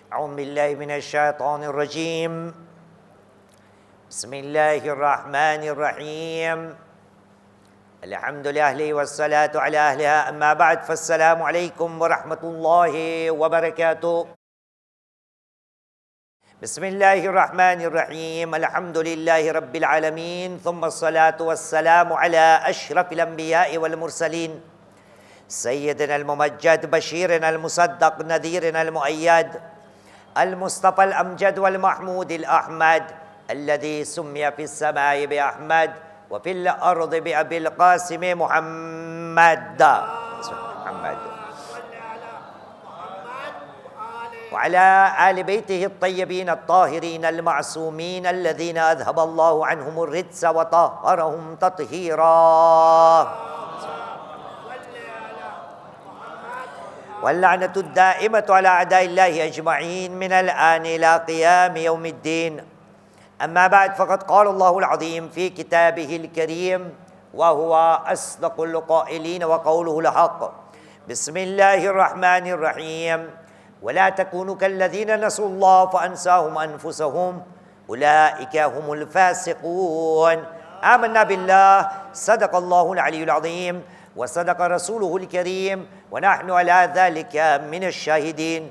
औज़ुबिल्लाहिमिनश्शैतानिर्रजीम बिस्मिल्लाहिर्रहमानिर्रहीम अल्हम्दुलिल्लाहि वस्सलातु अला अहलिहा अम्मा बाद फस्सलामु अलैकुम वरहमतुल्लाहि वबरकातुहू। बिस्मिल्लाहिर्रहमानिर्रहीम अल्हम्दुलिल्लाहि रब्बिल आलमीन सुम्मस्सलातु वस्सलामु अला अशरफिल अंबियाइ वल मुरसलीन सय्यदिनल मुमज्जद बशीरिनल मुसद्दक़ नज़ीरिनल मुअय्यद अल मुस्तफ़ल अमजद वल महमूदिल अहमद अल्लज़ी सुम्मिया फिस समाइ बि अहमद व फिल अर्ज़ि बि अबिल क़ासिम मुहम्मद व अला आलि बैतिहि अत्तय्यबीन अत्ताहिरीन अल मासूमीन अल्लज़ीना अज़हबल्लाहु अन्हुमुर रिज्स व तह्हरहुम तत्हीरा। वल्लअनतु दाइमतु अला अदाइल्लाहि अजमईन मिनल आन इला क़ियाम यौमिद्दीन। अम्मा बाद फ़क़द क़ाल अल्लाहुल अज़ीम फ़ी किताबिहिल करीम व हुवा अस्दक़ुल क़ाइलीन व क़ौलुहुल हक़। बिस्मिल्लाहिर रहमानिर रहीम वला तकूनु कल्लज़ीना नसुल्लाह फ़अन्साहुम अनफुसहुम उलाइका हुमुल फ़ासिक़ून। आमन्ना बिल्लाह सदक़ल्लाहुल अलियुल अज़ीम व सदक़ रसूलुहुल करीम व नहनु अला ज़ालिका मिनश शाहिदीन।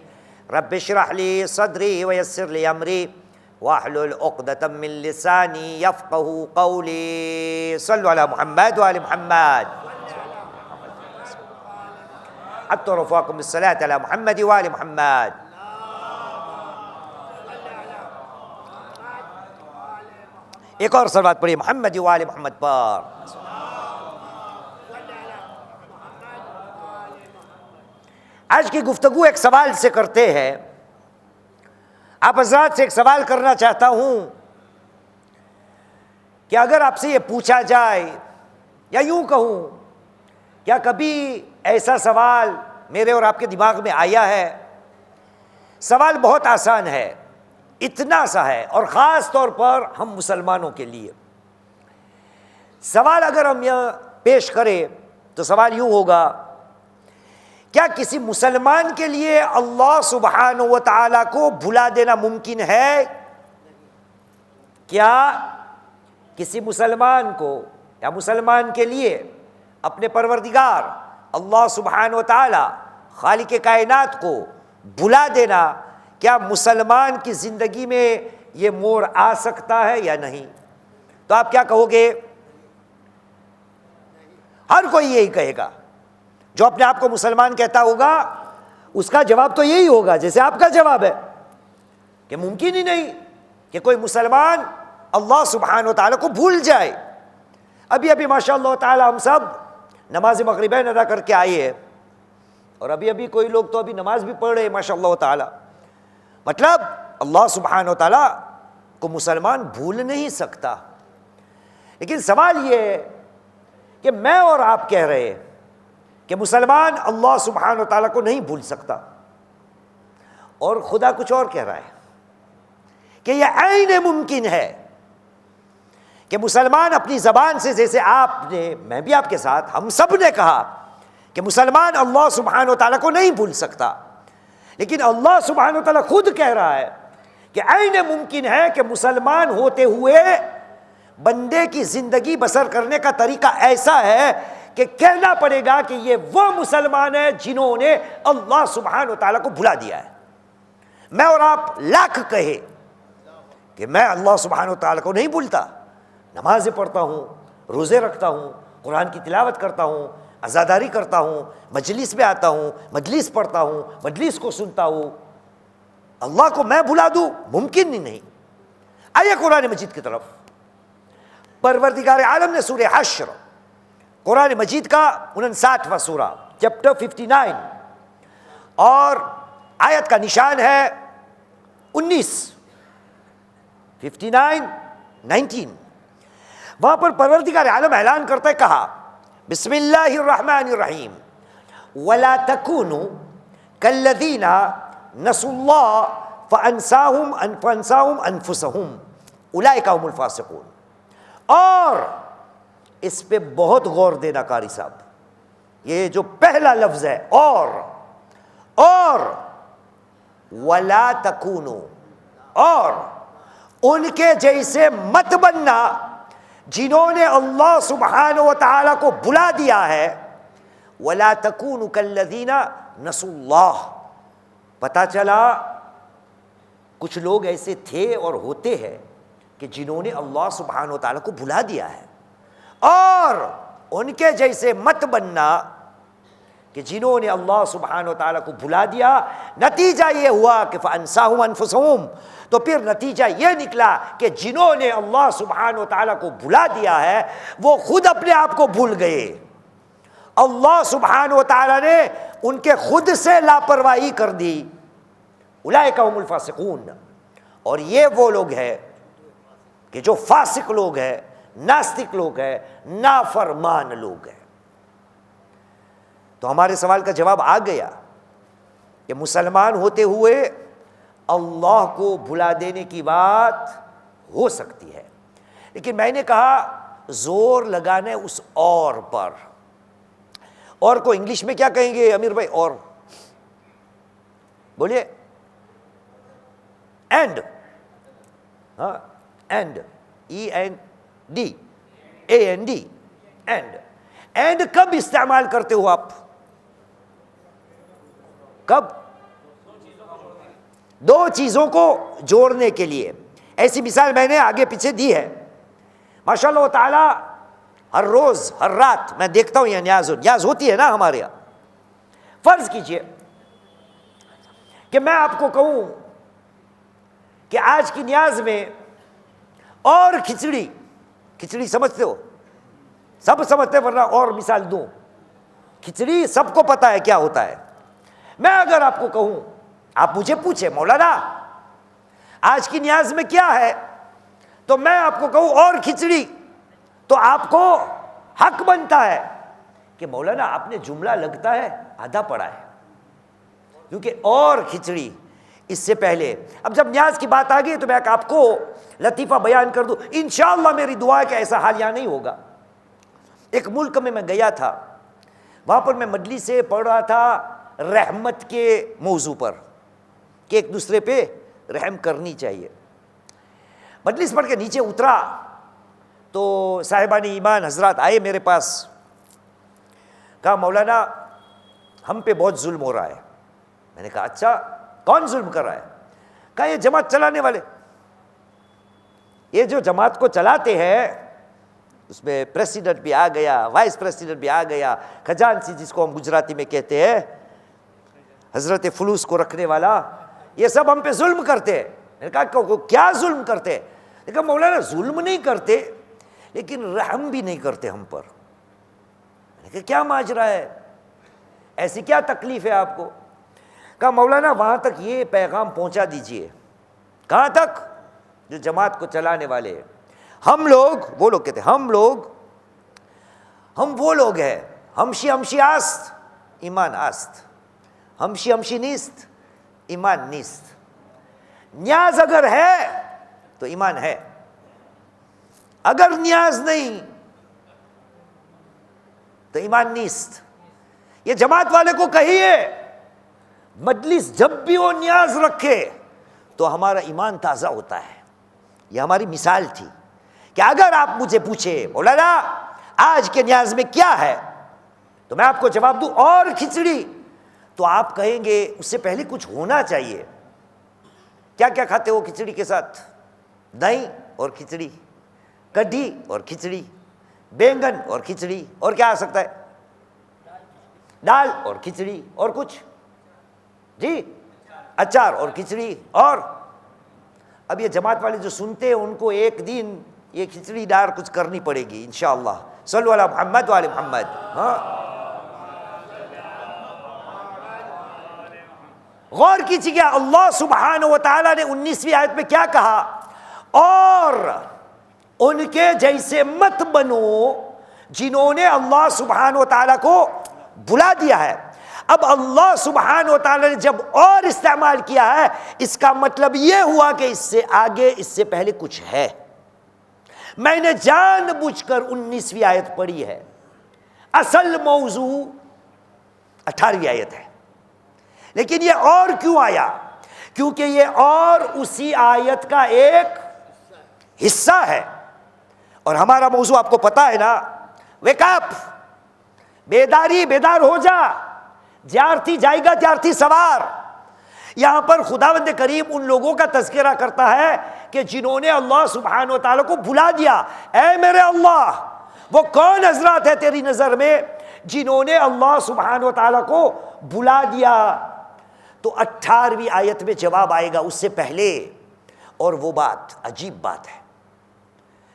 रब्बि इश्रह ली सदरी व यस्सिर ली अमरी वाहलुल उक़दतम मिन लिसानी यफ़क़हू क़ौली। सल्लु अला मुहम्मद व आलि मुहम्मद। अत्तरफ़ाकुम बिस्सलाति अला मुहम्मद व आलि मुहम्मद। एक और सलवात पढ़िए मुहम्मद व आलि मुहम्मद पर। आज की गुफ्तगू एक सवाल से करते हैं। आप हज़रात से एक सवाल करना चाहता हूं कि अगर आपसे ये पूछा जाए या यूं कहूं, क्या कभी ऐसा सवाल मेरे और आपके दिमाग में आया है? सवाल बहुत आसान है, इतना सा है, और ख़ास तौर पर हम मुसलमानों के लिए। सवाल अगर हम यह पेश करें तो सवाल यूं होगा, क्या किसी मुसलमान के लिए अल्लाह सुब्हानहू व तआला को भुला देना मुमकिन है? क्या किसी मुसलमान को या मुसलमान के लिए अपने परवरदिगार अल्लाह सुब्हानहू व तआला खालिक कायनात को भुला देना, क्या मुसलमान की ज़िंदगी में ये मोड़ आ सकता है या नहीं? तो आप क्या कहोगे? हर कोई यही कहेगा। जो अपने आप को मुसलमान कहता होगा उसका जवाब तो यही होगा जैसे आपका जवाब है कि मुमकिन ही नहीं कि कोई मुसलमान अल्लाह सुब्हानहू व तआला को भूल जाए। अभी अभी माशाअल्लाह ताला हम सब नमाज मगरिबैन अदा करके आए हैं, और अभी अभी कोई लोग तो अभी नमाज भी पढ़ रहे हैं माशाअल्लाह ताला। मतलब अल्लाह सुब्हानहू व तआला को मुसलमान भूल नहीं सकता। लेकिन सवाल ये है कि मैं और आप कह रहे हैं कि मुसलमान अल्लाह सुब्हानहू व तआला को नहीं भूल सकता, और खुदा कुछ और कह रहा है कि यह ऐन मुमकिन है कि मुसलमान अपनी ज़बान से, जैसे आपने, मैं भी आपके साथ, हम सब ने कहा कि मुसलमान अल्लाह सुब्हानहू व तआला को नहीं भूल सकता, लेकिन अल्लाह सुब्हानहू व तआला खुद कह रहा है कि ऐन मुमकिन है कि मुसलमान होते हुए बंदे की ज़िंदगी बसर करने का तरीका ऐसा है कि कहना पड़ेगा कि ये वो मुसलमान है जिन्होंने अल्लाह सुब्हानहू व तआला को भुला दिया है। मैं और आप लाख कहे कि मैं अल्लाह सुब्हानहू व तआला को नहीं भूलता, नमाज़ें पढ़ता हूँ, रोज़े रखता हूँ, कुरान की तिलावत करता हूँ, अज़ादारी करता हूँ, मजलिस में आता हूँ, मजलिस पढ़ता हूँ, मजलिस को सुनता हूँ, अल्लाह को मैं भुला दूँ? मुमकिन ही नहीं। आइए कुरान मजीद की तरफ। परवरदिगार आलम ने सूरह हश्र, कुरान मजीद का 59वां सूरा, चैप्टर 59, और आयत का निशान है 19, 59-19। वहां पर परवरदिगार आलम ऐलान करते कहा, बिस्मिल्लाहिर्रहमानिर्रहीम वला तकूनु कल्लज़ीना नसुल्लाह फ़अन्साहुम अनफुसहुम उलाइका हुमुल फ़ासिक़ून। और इस पे बहुत गौर देना कारी साहब, ये जो पहला लफ्ज़ है और वला तकूनु, और उनके जैसे मत बनना जिन्होंने अल्लाह सुब्हानहु व तआला को भुला दिया है। वला तकूनु कल्लज़ीना नसुल्लाह, पता चला कुछ लोग ऐसे थे और होते हैं कि जिन्होंने अल्लाह सुब्हानहु व तआला को भुला दिया है, और उनके जैसे मत बनना कि जिन्होंने अल्लाह सुब्हानहु व तआला को भुला दिया। नतीजा ये हुआ कि फ़अन्साहुम अनफुसहुम, तो फिर नतीजा ये निकला कि जिन्होंने अल्लाह सुब्हानहु व तआला को भुला दिया है वो खुद अपने आप को भूल गए। अल्लाह सुब्हानहु व तआला ने उनके खुद से लापरवाही कर दी। उलाइका हुमुल फासिकून, और ये वो लोग हैं कि जो फासिक लोग हैं, नास्तिक लोग हैं, नाफरमान लोग हैं। तो हमारे सवाल का जवाब आ गया कि मुसलमान होते हुए अल्लाह को भुला देने की बात हो सकती है, लेकिन मैंने कहा जोर लगाने उस और पर। और को इंग्लिश में क्या कहेंगे अमीर भाई? और बोलिए। एंड, हाँ, and, END, AND, and. And कब इस्तेमाल करते हो आप? कब? दो चीजों को जोड़ने के लिए। ऐसी मिसाल मैंने आगे पीछे दी है। माशाअल्लाह ताला हर रोज हर रात मैं देखता हूं यह न्याज होती है ना हमारे यहां। फर्ज कीजिए कि मैं आपको कहूं कि आज की न्याज में और खिचड़ी, खिचड़ी समझते हो? सब समझते, वरना और मिसाल दूं। खिचड़ी सबको पता है क्या होता है। मैं अगर आपको कहूं, आप मुझे पूछे मौलाना आज की न्याज में क्या है, तो मैं आपको कहूं और खिचड़ी, तो आपको हक बनता है कि मौलाना आपने जुमला लगता है आधा पढ़ा है, क्योंकि और खिचड़ी इससे पहले। अब जब न्याज की बात आ गई तो मैं आपको लतीफ़ा बयान कर दूं। इंशाअल्लाह मेरी दुआ है कि ऐसा हाल यहाँ नहीं होगा। एक मुल्क में मैं गया था, वहां पर मैं मजलिस से पढ़ रहा था रहमत के मौजू पर कि एक दूसरे पे रहम करनी चाहिए। मजलिस पढ़ के नीचे उतरा तो साहिबानी ईमान हजरात आए मेरे पास, कहा मौलाना हम पे बहुत जुल्म हो रहा है। मैंने कहा अच्छा, कौन जुल्म कर रहा है? कहा ये जमात चलाने वाले, ये जो जमात को चलाते हैं उसमें प्रेसिडेंट भी आ गया, वाइस प्रेसिडेंट भी आ गया, खजानची जिसको हम गुजराती में कहते हैं, हजरत फुलूस को रखने वाला, ये सब हम पे जुल्म करते हैं। मैंने कहा क्या जुल्म करते हैं? मैंने कहा मौलाना जुल्म नहीं करते लेकिन रहम भी नहीं करते हम पर। मैंने कहा क्या माजरा है, ऐसी क्या तकलीफ है आपको? कहा मौलाना वहां तक ये पैगाम पहुंचा दीजिए। कहां तक? जो जमात को चलाने वाले हैं, हम लोग, वो लोग कहते हैं हम वो लोग हैं, हमशी हमशी आस्त ईमान आस्त, हमशी हमशी नीस्त ईमान नीस्त। न्याज अगर है तो ईमान है, अगर न्याज नहीं तो ईमान नीस्त। ये जमात वाले को कहिए मजलिस जब भी वो न्याज रखे तो हमारा ईमान ताज़ा होता है। ये हमारी मिसाल थी कि अगर आप मुझे पूछे मौलाना आज के न्याज में क्या है, तो मैं आपको जवाब दूं और खिचड़ी, तो आप कहेंगे उससे पहले कुछ होना चाहिए। क्या क्या खाते हो खिचड़ी के साथ? दही और खिचड़ी, कढ़ी और खिचड़ी, बैंगन और खिचड़ी, और क्या आ सकता है? दाल और खिचड़ी, और कुछ जी, अचार और खिचड़ी। और अब ये जमात वाले जो सुनते हैं उनको एक दिन ये खिचड़ी दार कुछ करनी पड़ेगी इंशाअल्लाह। सल्लु अला मुहम्मद व आले मुहम्मद। हाँ, गौर कीजिए अल्लाह सुब्हानहु व तआला ने 19वीं आयत में क्या कहा? और उनके जैसे मत बनो जिन्होंने अल्लाह सुब्हानहु व तआला को भुला दिया है। अब अल्लाह सुब्हानहु व तआला ने जब और इस्तेमाल किया है, इसका मतलब यह हुआ कि इससे आगे, इससे पहले कुछ है। मैंने जानबूझकर 19वीं आयत पढ़ी है, असल मौजू 18वीं आयत है, लेकिन यह और क्यों आया? क्योंकि ये और उसी आयत का एक हिस्सा है। और हमारा मौजू आपको पता है ना, वेकअप, बेदारी, बेदार हो जा, ज्यारती जाएगा ज्यारती सवार। यहां पर खुदावंद करीम उन लोगों का तज़किरा करता है कि जिन्होंने अल्लाह सुब्हान व तआला को भुला दिया। ऐ मेरे अल्लाह, वो कौन हजरत है तेरी नजर में जिन्होंने अल्लाह सुब्हान व तआला को भुला दिया? तो 18वीं आयत में जवाब आएगा उससे पहले। और वो बात अजीब बात है,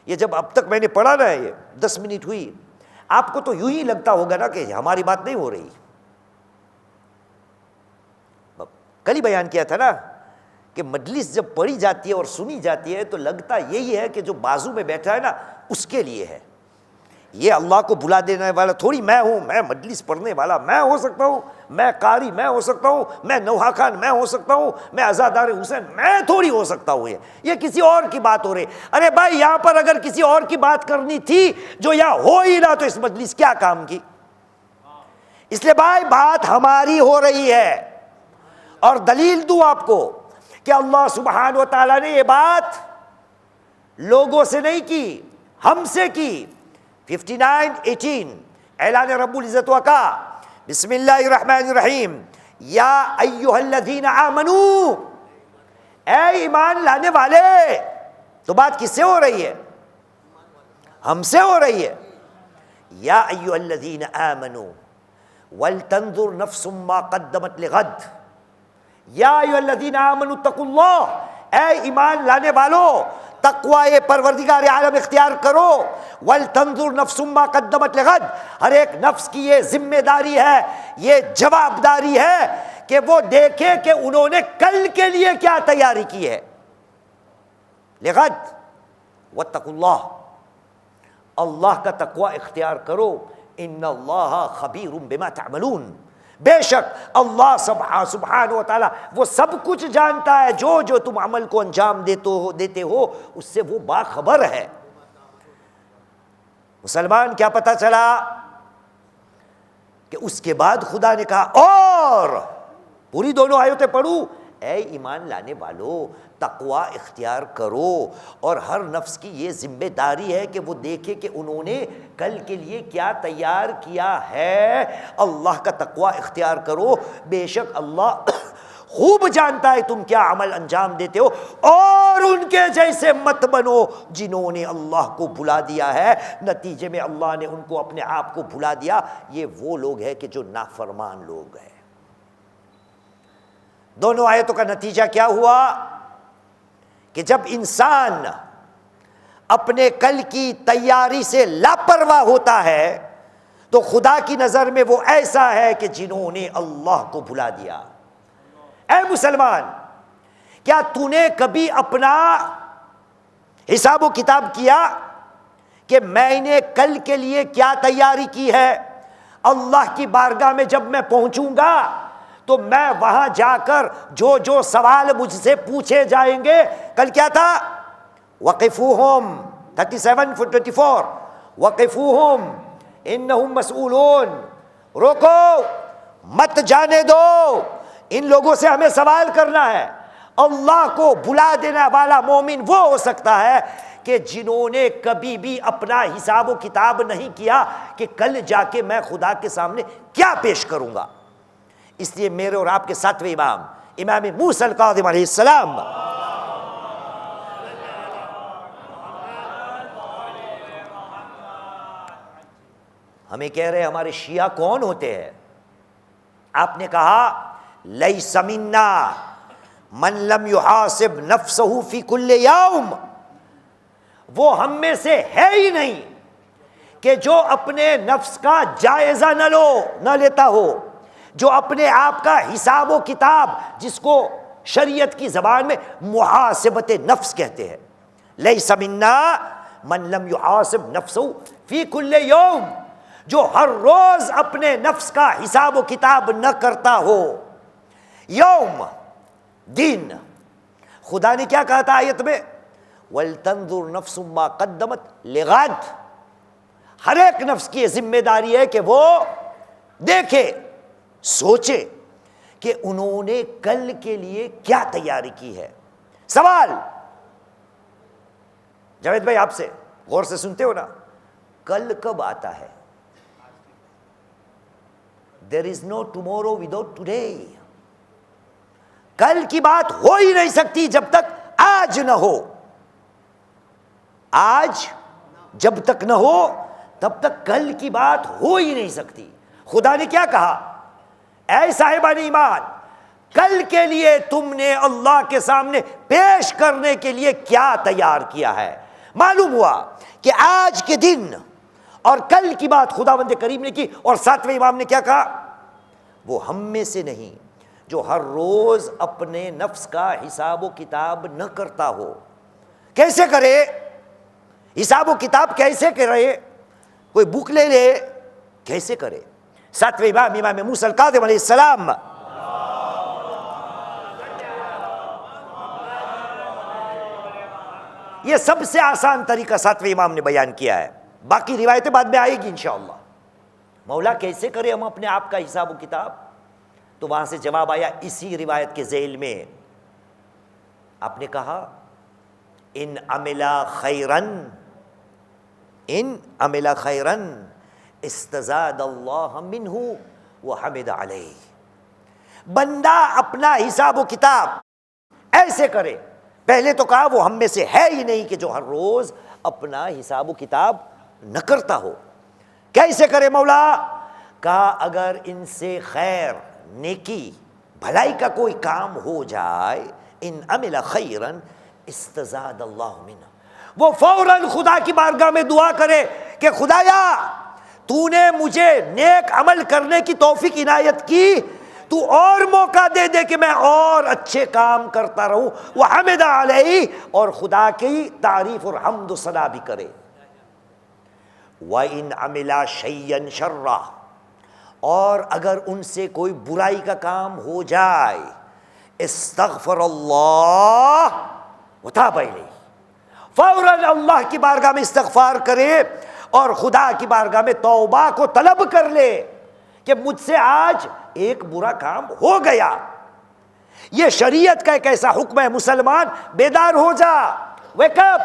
ये जब अब तक मैंने पढ़ा ना, ये 10 मिनट हुई, आपको तो यूं ही लगता होगा ना कि हमारी बात नहीं हो रही। कल ही बयान किया था ना कि मजलिस जब पढ़ी जाती है और सुनी जाती है तो लगता यही है कि जो बाजू में बैठा है ना उसके लिए है। ये अल्लाह को भुला देने वाला थोड़ी मैं हूं। मैं मजलिस पढ़ने वाला मैं हो सकता हूं, मैं कारी मैं हो सकता हूं, मैं नौहा खान मैं हो सकता हूं, मैं आज़ादार हुसैन मैं थोड़ी हो सकता हूं। ये किसी और की बात हो रही। अरे भाई, यहां पर अगर किसी और की बात करनी थी जो यहां हो ही ना, तो इस मजलिस क्या काम की? इसलिए भाई बात हमारी हो रही है। और दलील दूं आपको कि अल्लाह सुब्हान व तआला ने ये बात लोगों से नहीं की, हमसे की। 59:18 ऐलान रब्बुल इज़्ज़त व का, बिस्मिल्लाहिर्रहमानिर्रहीम, या अय्युहल्लज़ीना आमनू, ऐ ईमान लाने वाले। तो बात किससे हो रही है? हमसे हो रही है। या अय्युहल्लज़ीना आमनू वलतंजुर नफ्सुम मा क़द्दमत लिग़द, या अय्युहल्लज़ीना आमनू तक़ुल्लाह, ऐ ईमान लाने वालों तक़वाए परवरदिगार आलम इख्तियार करो। वल तंजुर नफ्सुम मा क़द्दमत लिग़द, हर एक नफ्स की ये जिम्मेदारी है, ये जवाबदारी है कि वो देखे कि उन्होंने कल के लिए क्या तैयारी की है। लिग़द वत्तक़ुल्लाह, अल्लाह का तक़वा इख्तियार करो। इन्नल्लाह ख़बीरुम बिमा तअमलून, बेशक अल्लाह सुब्हान व तआला वो सब कुछ जानता है, जो जो तुम अमल को अंजाम देते हो उससे वो बाखबर है। मुसलमान, क्या पता चला कि उसके बाद खुदा ने कहा, और पूरी दोनों आयतें पढ़ू, ऐ ईमान लाने वालों तक़वा इख्तियार करो। और हर नफ्स की ये जिम्मेदारी है कि वो देखे कि उन्होंने कल के लिए क्या तैयार किया है। अल्लाह का तक़वा इख्तियार करो, बेशक अल्लाह खूब जानता है तुम क्या अमल अंजाम देते हो। और उनके जैसे मत बनो जिन्होंने अल्लाह को भुला दिया है, नतीजे में अल्लाह ने उनको अपने आप को भुला दिया। ये वो लोग हैं कि जो नाफरमान लोग हैं। दोनों आयतों का नतीजा क्या हुआ कि जब इंसान अपने कल की तैयारी से लापरवाह होता है तो खुदा की नजर में वो ऐसा है कि जिन्होंने अल्लाह को भुला दिया। ऐ मुसलमान, क्या तूने कभी अपना हिसाब किताब किया कि मैंने कल के लिए क्या तैयारी की है? अल्लाह की बारगाह में जब मैं पहुंचूंगा तो मैं वहां जाकर जो जो सवाल मुझसे पूछे जाएंगे, कल क्या था? वक़िफ़ूहुम 37:24, वक़िफ़ूहुम इन्नहुम मसऊलून, रोको मत जाने दो, इन लोगों से हमें सवाल करना है। अल्लाह को भुला देने वाला मोमिन वो हो सकता है कि जिन्होंने कभी भी अपना हिसाब किताब नहीं किया कि कल जाके मैं खुदा के सामने क्या पेश करूंगा। इसलिए मेरे और आपके सातवें इमाम, इमाम मूसा अल-काज़िम अलैहिस्सलाम, हमें कह रहे हमारे शिया कौन होते हैं? आपने कहा लैसा मिन्ना मन लम युहासिब नफ्सहु फी कुल्ले यौम, वो हम में से है ही नहीं कि जो अपने नफ्स का जायजा न लेता हो, जो अपने आप का हिसाब व किताब, जिसको शरीयत की ज़बान में मुहासिबत नफ्स कहते हैं। लैसा मिन्ना मन लम युहासिब नफ्सहु फी कुल्ले यौम, जो हर रोज अपने नफ्स का हिसाब व किताब न करता हो। यौम दिन, खुदा ने क्या कहा था आयत में? वल तंजुर नफ्सुम मा क़द्दमत लिग़द, हर एक नफ्स की जिम्मेदारी है कि वो देखे, सोचे कि उन्होंने कल के लिए क्या तैयारी की है। सवाल जावेद भाई आपसे, गौर से सुनते हो ना, कल कब आता है? There is no tomorrow without today. कल की बात हो ही नहीं सकती जब तक आज न हो। आज जब तक न हो तब तक कल की बात हो ही नहीं सकती। खुदा ने क्या कहा? ऐ साहिबान ईमान, कल के लिए तुमने अल्लाह के सामने पेश करने के लिए क्या तैयार किया है? मालूम हुआ कि आज के दिन और कल की बात खुदावंद करीम ने की। और सातवें इमाम ने क्या कहा? वो हम में से नहीं जो हर रोज अपने नफ्स का हिसाब व किताब न करता हो। कैसे करे हिसाब व किताब? कैसे करे? कोई बुक ले ले, कैसे करे? सातवें इमाम इमाम मूसा काज़िम अलैहिस्सलाम ये सबसे आसान तरीका सातवें इमाम ने बयान किया है। बाकी रिवायतें बाद में आएगी इंशाअल्लाह। मौला कैसे करें हम अपने आप का हिसाब व किताब? तो वहां से जवाब आया इसी रिवायत के ज़ैल में। आपने कहा इन अमिला खैरन इस्तज़ादल्लाह मिन्हु व हमिद अलैहि। बंदा अपना हिसाब व किताब ऐसे करे। पहले तो कहा वो हम में से है ही नहीं कि जो हर रोज अपना हिसाब व किताब न करता हो। कैसे करे मौला? कहा अगर इनसे खैर, नेकी, भलाई का कोई काम हो जाए, इन अमिला खैरन इस्तज़ादल्लाहु मिन्हु, वो फौरन खुदा की बारगाह में दुआ करे कि खुदाया तूने मुझे नेक अमल करने की तौफीक इनायत की, तू और मौका दे दे कि मैं और अच्छे काम करता रहूं। वह हमिद अलैहि, और खुदा की तारीफ और हम्द सना भी करे। व इन अमिला शैयन शर्रा, और अगर उनसे कोई बुराई का काम हो जाए, इस्तग़फ़िरुल्लाह व ताब इलैहि, फौरन अल्लाह की बारगाह में इस्तग़फ़ार करे और खुदा की बारगाह में तौबा को तलब कर ले कि मुझसे आज एक बुरा काम हो गया। यह शरीयत का एक ऐसा हुक्म है, मुसलमान बेदार हो जा, वेकअप।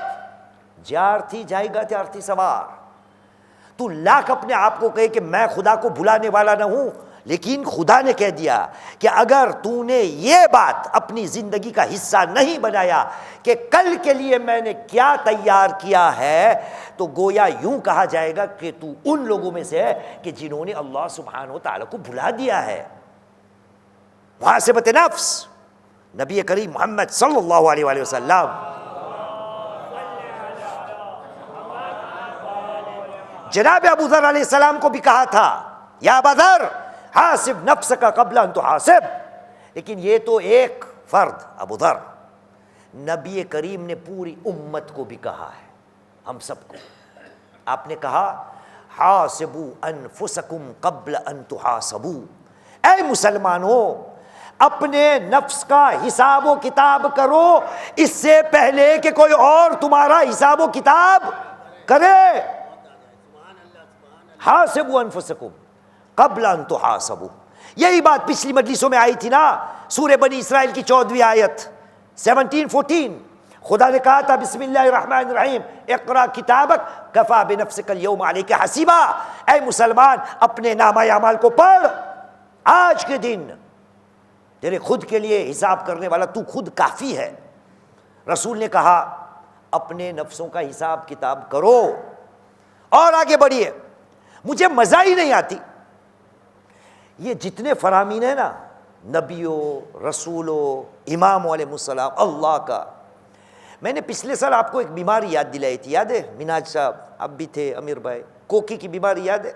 ज्यारती जाएगा त्यारती सवार। तू लाख अपने आप को कहे कि मैं खुदा को भुलाने वाला ना हूं, लेकिन खुदा ने कह दिया कि अगर तूने ये बात अपनी जिंदगी का हिस्सा नहीं बनाया कि कल के लिए मैंने क्या तैयार किया है, तो गोया यूं कहा जाएगा कि तू उन लोगों में से है कि जिन्होंने अल्लाह सुब्हानहू व तआला को भुला दिया है। मुहासिबत नफ्स, नबी करीम मोहम्मद सल्लल्लाहु अलैहि वसल्लम जनाब अबू ज़र अलैहिस्सलाम को भी कहा था, या अबा ज़र हासिब नफ्स का क़ब्ल अन तुहासिब। लेकिन ये तो एक फर्द अबू ज़र, नबी करीम ने पूरी उम्मत को भी कहा है, हम सबको। आपने कहा हासिबू अनफुसकुम क़ब्ल अन तुहासबू। ऐ मुसलमानों, अपने नफ्स का हिसाब व किताब करो इससे पहले कि कोई और तुम्हारा हिसाब व किताब करे। हासिबू अनफुसकुम क़ब्ल अन तुहासबू। यही बात पिछली मजलिसों में आई थी ना, सूरह बनी इसराइल की 14वीं आयत 17-14। खुदा ने कहा था बिस्मिल्लाहिर्रहमानिर्रहीम इक़रा किताबक कफ़ा बिनफ़्सिकल यौम अलैका हसीबा। ऐ मुसलमान, अपने नामा अमाल को पढ़, आज के दिन तेरे खुद के लिए हिसाब करने वाला तू खुद काफ़ी है। रसूल ने कहा अपने नफ्सों का हिसाब किताब करो और आगे बढ़िए। मुझे मज़ा ही नहीं आती ये जितने फरामीन है ना, नबियों, रसूलों, इमामों अलैहिस्सलाम, अल्लाह का। मैंने पिछले साल आपको एक बीमारी याद दिलाई थी, याद है मिनाज साहब? आप भी थे, अमीर भाई। कोकी की बीमारी याद है?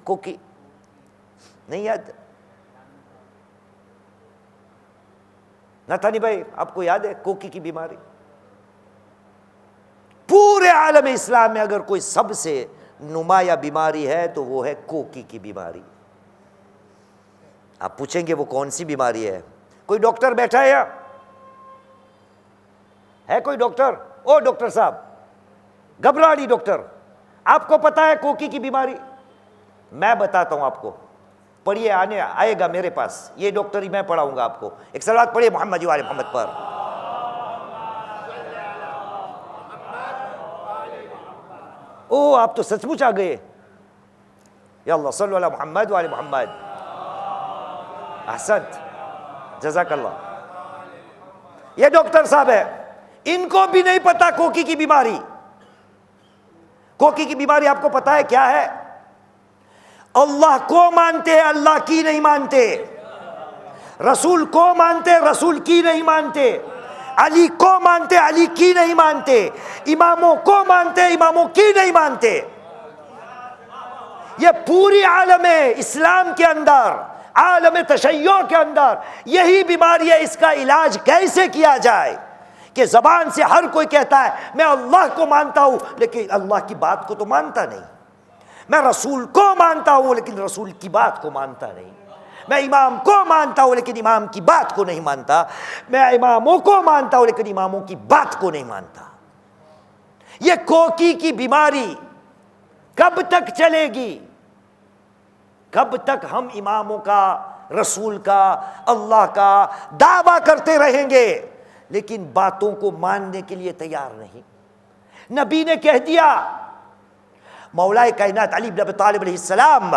कोकी नहीं याद? नथानी भाई आपको याद है कोकी की बीमारी? पूरे आलम इस्लाम में अगर कोई सबसे नुमाया बीमारी है तो वो है कोकी की बीमारी। आप पूछेंगे वो कौन सी बीमारी है? कोई डॉक्टर बैठा है या है कोई डॉक्टर? ओ डॉक्टर साहब, घबराड़ी डॉक्टर, आपको पता है कोकी की बीमारी? मैं बताता हूं आपको। पढ़िए, आने आएगा मेरे पास, ये डॉक्टरी मैं पढ़ाऊंगा आपको। एक सलावत पढ़िए मोहम्मद वाले मोहम्मद पर। ओ आप तो सचमुच आ गए। या अल्लाह सल्लल्लाहु अलैहि मोहम्मद वाले मोहम्मद। अहसनत, जज़ाकल्लाह। ये डॉक्टर साहब है, इनको भी नहीं पता कोकी की बीमारी। कोकी की बीमारी आपको पता है क्या है? अल्लाह को मानते हैं, अल्लाह की नहीं मानते। रसूल को मानते, रसूल की नहीं मानते। अली को मानते, अली की नहीं मानते। इमामों को मानते, इमामों की नहीं मानते। ये पूरी आलम इस्लाम के अंदर, आलम तशय्यो के अंदर यही बीमारी है। इसका इलाज कैसे किया जाए कि जबान से हर कोई कहता है मैं अल्लाह को मानता हूं लेकिन अल्लाह की बात को तो मानता नहीं। मैं रसूल को मानता हूं लेकिन रसूल की बात को मानता नहीं। मैं इमाम को मानता हूं लेकिन इमाम की बात को नहीं मानता। मैं इमामों को मानता हूं लेकिन इमामों की बात को नहीं मानता। यह कोकी की बीमारी कब तक चलेगी? कब तक हम इमामों का, रसूल का, अल्लाह का दावा करते रहेंगे लेकिन बातों को मानने के लिए तैयार नहीं? नबी ने कह दिया, मौलाए कायनात अली इब्न अबी तालिब अलैहिस्सलाम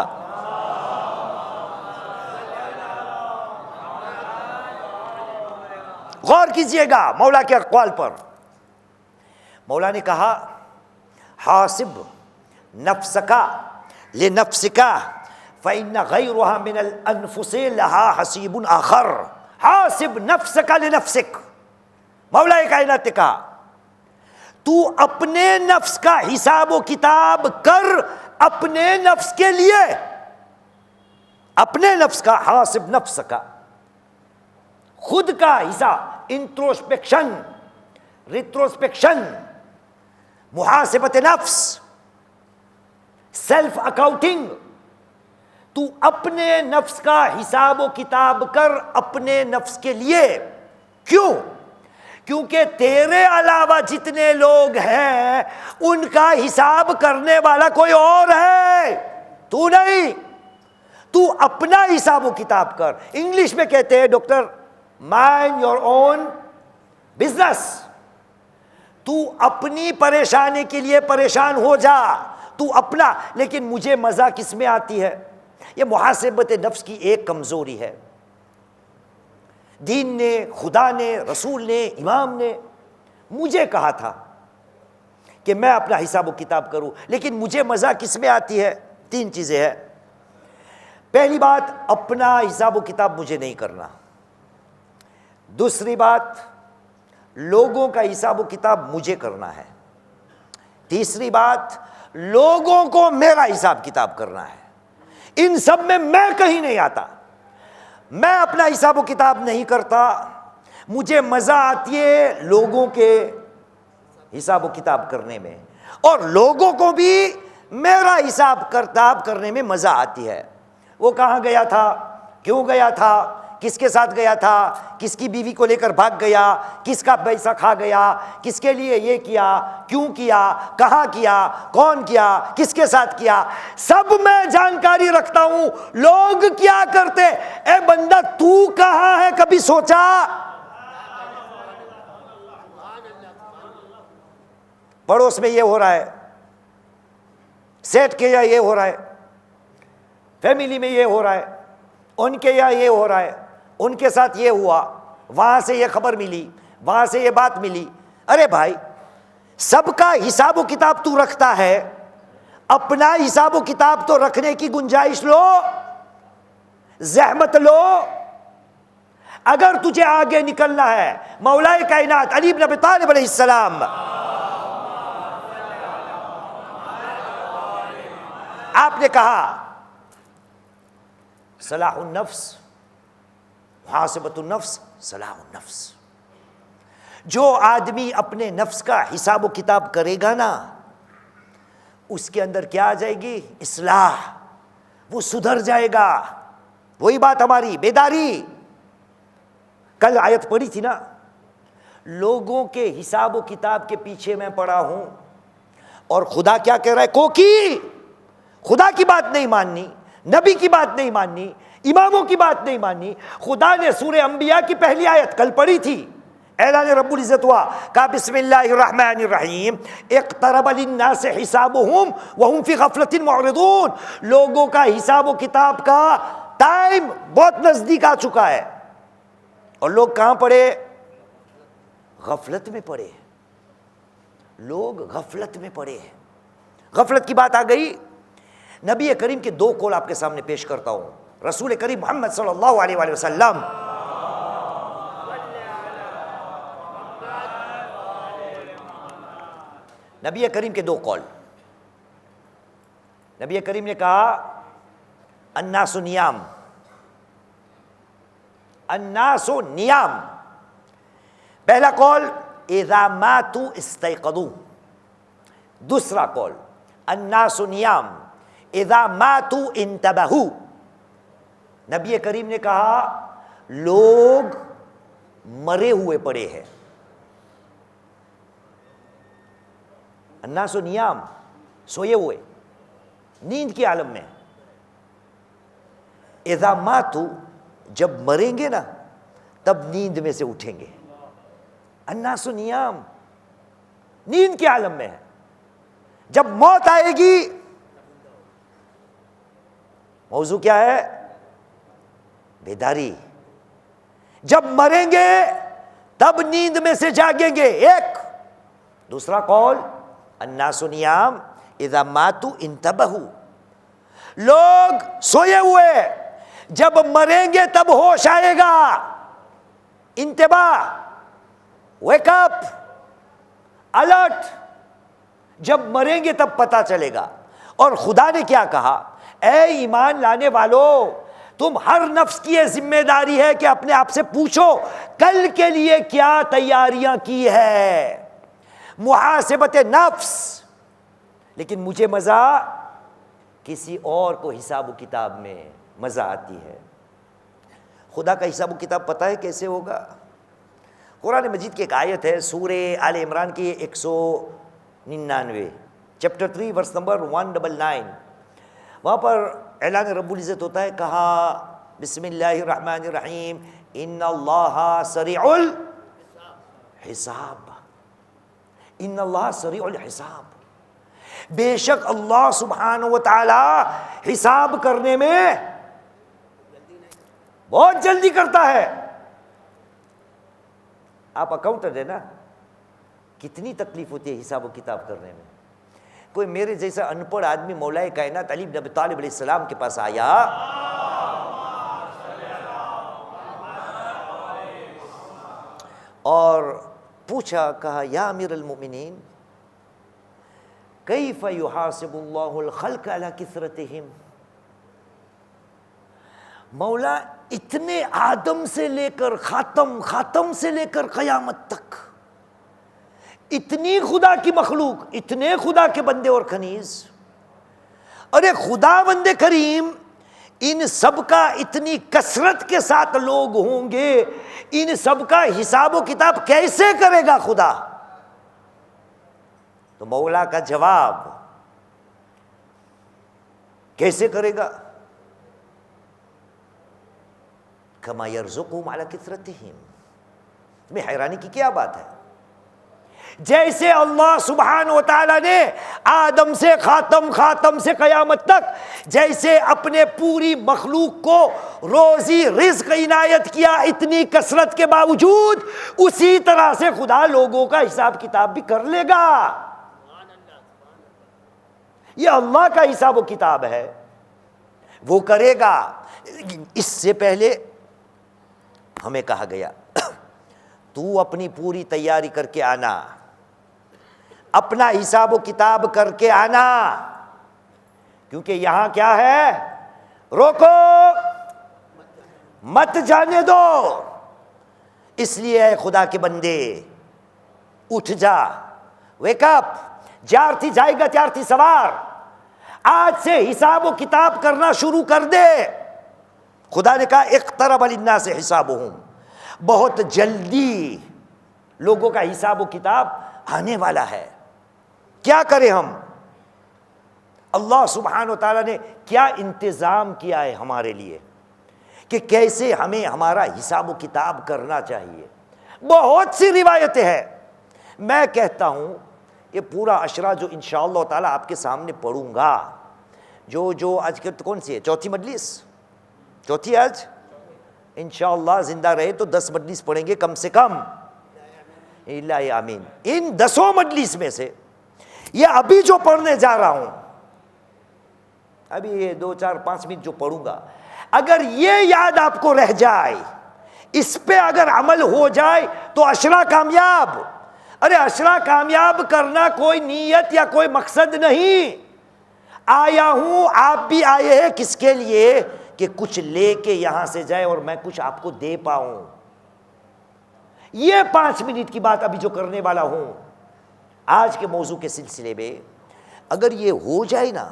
गौर कीजिएगा मौला के अक़वाल पर। मौला ने कहा हासिब नफ्सका ले नफ्सिका फ़इन्न गैरहा मिनल अनफुसि लहा हसीबुन आखर। हासिब नफ्सका ले नफ्सिक। मौला कायनात ने कहा तू अपने नफ्स का हिसाब व किताब कर, अपने नफ्स के लिए, अपने नफ्स का। हासिब नफ्स का, खुद का हिसाब, इंट्रोस्पेक्शन, रिट्रोस्पेक्शन, मुहासिबत नफ्स, सेल्फ अकाउंटिंग। तू अपने नफ्स का हिसाब व किताब कर अपने नफ्स के लिए। क्यों? क्योंकि तेरे अलावा जितने लोग हैं उनका हिसाब करने वाला कोई और है, तू नहीं। तू अपना हिसाब व किताब कर। इंग्लिश में कहते हैं doctor, mind your own business. तू अपनी परेशानी के लिए परेशान हो जा, तू अपना। लेकिन मुझे मजा किस में आती है? यह मुहासिबत नफ्स की एक कमजोरी है। दीन ने, खुदा ने, रसूल ने, इमाम ने मुझे कहा था कि मैं अपना हिसाब व किताब करूं, लेकिन मुझे मजा किस में आती है? तीन चीजें हैं। पहली बात, अपना हिसाब व किताब मुझे नहीं करना। दूसरी बात, लोगों का हिसाब व किताब मुझे करना है। तीसरी बात, लोगों को मेरा हिसाब किताब करना है। इन सब में मैं कहीं नहीं आता। मैं अपना हिसाब व किताब नहीं करता, मुझे मजा आती है लोगों के हिसाब व किताब करने में, और लोगों को भी मेरा हिसाब किताब करने में मजा आती है। वो कहाँ गया था, क्यों गया था, किसके साथ गया था, किसकी बीवी को लेकर भाग गया, किसका पैसा खा गया, किसके लिए ये किया, क्यों किया, कहाँ किया, कौन किया, किसके साथ किया, सब मैं जानकारी रखता हूं। लोग क्या करते? ए बंदा तू कहाँ है, कभी सोचा? पड़ोस में ये हो रहा है, सेठ के यहाँ ये हो रहा है, फैमिली में ये हो रहा है, उनके यहाँ ये हो रहा है, उनके साथ ये हुआ, वहां से ये खबर मिली, वहां से ये बात मिली। अरे भाई, सबका हिसाब व किताब तू रखता है, अपना हिसाब व किताब तो रखने की गुंजाइश लो, जहमत लो। अगर तुझे आगे निकलना है, मौलाए कायनात अली इब्न अबी तालिब अलैहिस्सलाम, आपने कहा सलाहुन नफ्स मुहासिबतुन नफ्स सलाहुन नफ्स। जो आदमी अपने नफ्स का हिसाब व किताब करेगा ना, उसके अंदर क्या आ जाएगी? इस्लाह, वो सुधर जाएगा। वही बात हमारी बेदारी, कल आयत पढ़ी थी ना, लोगों के हिसाब व किताब के पीछे मैं पड़ा हूं, और खुदा क्या कह रहा है? कोकी, खुदा की बात नहीं माननी, नबी की बात नहीं माननी, इमामों की बात नहीं माननी। खुदा ने सूरह अंबिया की पहली आयत कल पढ़ी थी, ऐलान रब्बुल इज्जत हुआ, कहा बिस्मिल्लाहिर्रहमानिर्रहीम इक़्तरब लिन्नास हिसाबुहुम व हुम फी गफलतिन मुअरिदून। लोगों का हिसाब व किताब का टाइम बहुत नजदीक आ चुका है और लोग कहां पड़े? गफलत में पड़े। लोग गफलत में पड़े हैं। गफलत की बात आ गई। नबी करीम के दो कौल आपके सामने पेश करता हूं। रसूल करीम मोहम्मद सल्लल्लाहु अलैहि वसल्लम नबी करीम के दो कौल। नबी करीम ने कहा अन्नासु नियाम, अन्नासु नियाम। पहला कौल इज़ा मातू इस्तयक़दू। दूसरा कौल अन्नासु नियाम इज़ा मातू इंतबहू। नबी करीम ने कहा लोग मरे हुए पड़े हैं। अन्नासु नियाम, सोए हुए, नींद के आलम में। इज़ा मातू, जब मरेंगे ना तब नींद में से उठेंगे। अन्नासु नियाम, नींद के आलम में है। जब मौत आएगी, मौजू क्या है? बेदारी। जब मरेंगे तब नींद में से जागेंगे। एक। दूसरा कौल अन्नासु नियाम इज़ा मातू इंतबहू। लोग सोए हुए, जब मरेंगे तब होश आएगा। इंतबा, वेकअप, अलर्ट। जब मरेंगे तब पता चलेगा। और खुदा ने क्या कहा? ऐ ईमान लाने वालों, तुम हर नफ्स की यह जिम्मेदारी है कि अपने आप से पूछो कल के लिए क्या तैयारियां की है। मुहासिबत नफ्स। लेकिन मुझे मजा किसी और को हिसाब किताब में मजा आती है। खुदा का हिसाब किताब पता है कैसे होगा? कुरान मजीद की एक आयत है, सूरे आले इमरान की 199, चैप्टर 3 वर्स नंबर 199। वहाँ पर ऐलान रब्बुल इज़्ज़त होता है, कहा बिस्मिल्लाहिर्रहमानिर्रहीम इन्नल्लाहा सरीउल हिसाब। इन्नल्लाहा सरीउल हिसाब। बेशक अल्लाह सुब्हानहु व तआला हिसाब करने में बहुत जल्दी करता है। आप अकाउंटेंट है ना, कितनी तकलीफ होती है हिसाब किताब करने में। कोई मेरे जैसा अनपढ़ आदमी मौलाए कायनात अली बिन अबी तालिब अलैहिस्सलाम के पास आया और पूछा, कहा या अमीरुल मोमिनीन कैफ़ युहासिबुल्लाहुल खल्क़ अला किसरतिहिम। मौला, इतने आदम से लेकर खातम, खातम से लेकर क़यामत तक इतनी खुदा की मखलूक, इतने खुदा के बंदे और खनीज, अरे खुदा बंदे करीम, इन सब का इतनी कसरत के साथ लोग होंगे, इन सब का हिसाब किताब कैसे करेगा खुदा? तो मौला का जवाब, कैसे करेगा? कमा यर्ज़ुक़ुहुम अला किसरतिहिम। तुम्हें हैरानी की क्या बात है? जैसे अल्लाह सुब्हानहु व तआला ने आदम से खातम, खातम से क़यामत तक जैसे अपने पूरी मखलूक को रोजी रिज़्क़ इनायत किया इतनी कसरत के बावजूद, उसी तरह से खुदा लोगों का हिसाब किताब भी कर लेगा। ये अल्लाह का हिसाब किताब है, वो करेगा। इससे पहले हमें कहा गया तू अपनी पूरी तैयारी करके आना, अपना हिसाब किताब करके आना, क्योंकि यहां क्या है? रोको मत जाने दो। इसलिए खुदा के बंदे उठ जा, वेकअप। ज्यारती जाएगा त्यारती सवार, आज से हिसाब किताब करना शुरू कर दे। खुदा ने कहा इक़्तरब लिन्नास हिसाबुहुम, बहुत जल्दी लोगों का हिसाब किताब आने वाला है। क्या करें हम? अल्लाह सुब्हान व तआला ने क्या इंतज़ाम किया है हमारे लिए कि कैसे हमें हमारा हिसाब व किताब करना चाहिए। बहुत सी रिवायतें हैं। मैं कहता हूँ ये पूरा अशरा जो इंशाअल्लाह ताला आपके सामने पढ़ूंगा, जो आज के कौन सी है, चौथी मजलिस, चौथी आज इंशाअल्लाह जिंदा रहे तो 10 मजलिस पढ़ेंगे कम से कम, इल्लाहि आमीन। इन 10 मजलिस में से ये अभी जो पढ़ने जा रहा हूं, अभी ये 2 4 5 मिनट जो पढ़ूंगा, अगर ये याद आपको रह जाए, इस पे अगर अमल हो जाए तो अशरा कामयाब। अरे अशरा कामयाब करना कोई नीयत या कोई मकसद नहीं। आया हूं, आप भी आए हैं किसके लिए कि कुछ लेके यहां से जाए और मैं कुछ आपको दे पाऊं। ये 5 मिनट की बात अभी जो करने वाला हूं आज के मौजू के सिलसिले में, अगर ये हो जाए ना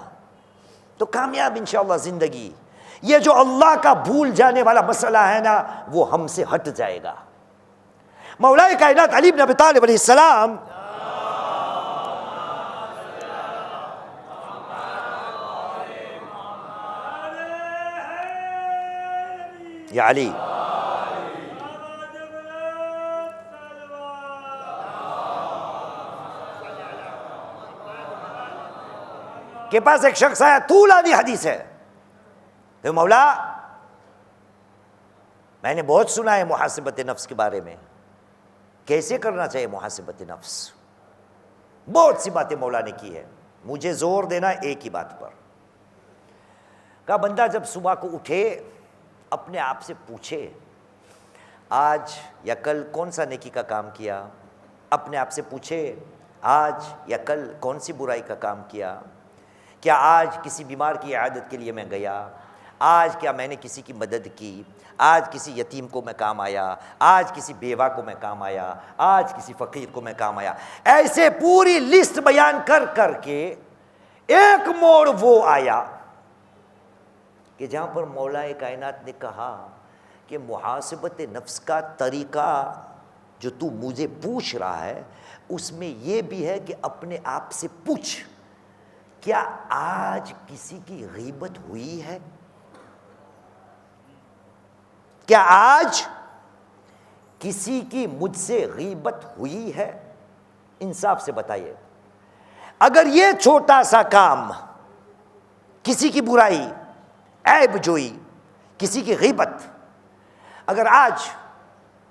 तो कामयाब इंशाअल्लाह जिंदगी। ये जो अल्लाह का भूल जाने वाला मसला है ना, वो हमसे हट जाएगा। मौलाए कायनात अली इब्न अबी तालिब अलैहिस्सलाम या अली के पास एक शख्स आया, तूलानी हदीस है, तो मौला मैंने बहुत सुना है मुहासिबत नफ्स के बारे में, कैसे करना चाहिए मुहासिबत नफ्स। बहुत सी बातें मौला ने की है, मुझे जोर देना एक ही बात पर। कहा बंदा जब सुबह को उठे अपने आप से पूछे आज या कल कौन सा नेकी का काम किया, अपने आप से पूछे आज या कल कौन सी बुराई का काम किया, क्या आज किसी बीमार की इयादत के लिए मैं गया, आज क्या मैंने किसी की मदद की, आज किसी यतीम को मैं काम आया, आज किसी बेवा को मैं काम आया, आज किसी फ़कीर को मैं काम आया। ऐसे पूरी लिस्ट बयान कर करके एक मोड़ वो आया कि जहाँ पर मौलाए कायनात ने कहा कि मुहासिबत नफ्स का तरीका जो तू मुझे पूछ रहा है उसमें ये भी है कि अपने आप से पूछ, क्या आज किसी की गीबत हुई है? क्या आज किसी की मुझसे गीबत हुई है? इंसाफ से बताइए। अगर ये छोटा सा काम, किसी की बुराई, ऐब जोई, किसी की गीबत, अगर आज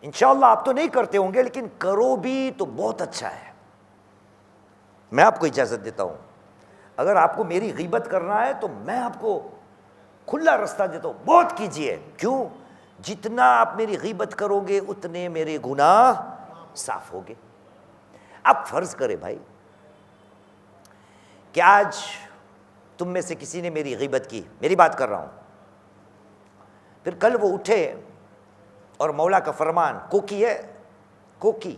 इंशाअल्लाह आप तो नहीं करते होंगे लेकिन करो भी तो बहुत अच्छा है। मैं आपको इजाज़त देता हूं, अगर आपको मेरी गीबत करना है तो मैं आपको खुला रास्ता देता हूं, बहुत कीजिए। क्यों? जितना आप मेरी गीबत करोगे उतने मेरे गुनाह साफ होंगे। अब फर्ज करें भाई कि आज तुम में से किसी ने मेरी गीबत की, मेरी बात कर रहा हूं, फिर कल वो उठे और मौला का फरमान कोकी है, कोकी,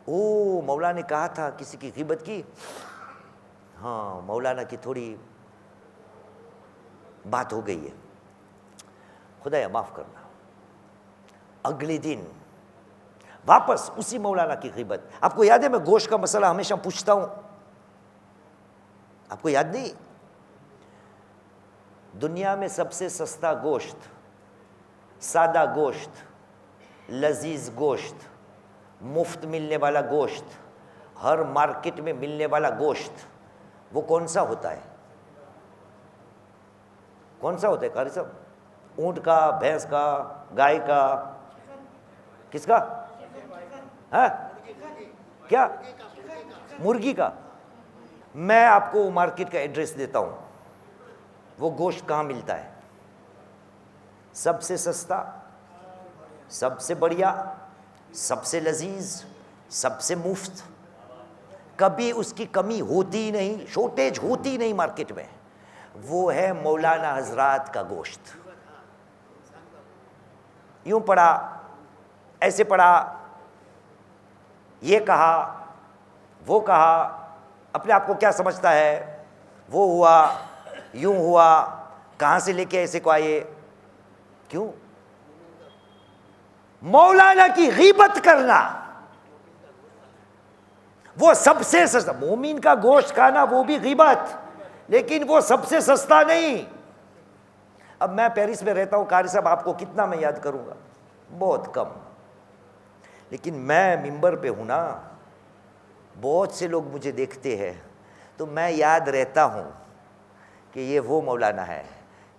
ओ मौला ने कहा था किसी की गीबत की, हाँ मौलाना की थोड़ी बात हो गई है, खुदाया माफ करना। अगले दिन वापस उसी मौलाना की गीबत। आपको याद है मैं गोश्त का मसला हमेशा पूछता हूं, आपको याद नहीं? दुनिया में सबसे सस्ता गोश्त, सादा गोश्त, लजीज गोश्त, मुफ्त मिलने वाला गोश्त, हर मार्केट में मिलने वाला गोश्त, वो कौन सा होता है? कौन सा होता है कारी साहब? ऊंट का, भैंस का, गाय का, किसका? है क्या? मुर्गी का। मैं आपको मार्केट का एड्रेस देता हूं, वो गोश्त कहां मिलता है? सबसे सस्ता, सबसे बढ़िया, सबसे लजीज, सबसे मुफ्त, कभी उसकी कमी होती नहीं, शॉर्टेज होती नहीं मार्केट में, वो है मौलाना हजरात का गोश्त। यूं पढ़ा, ऐसे पढ़ा, ये कहा, वो कहा, अपने आप को क्या समझता है, वो हुआ, यूं हुआ, कहां से लेके ऐसे को आए? क्यों? मौलाना की गीबत करना वो सबसे सस्ता। मोमिन का गोश्त खाना वो भी गीबत, लेकिन वो सबसे सस्ता नहीं। अब मैं पेरिस में रहता हूं, कारी साहब आपको कितना मैं याद करूंगा, बहुत कम। लेकिन मैं मिंबर पे हूं ना, बहुत से लोग मुझे देखते हैं, तो मैं याद रहता हूं कि ये वो मौलाना है,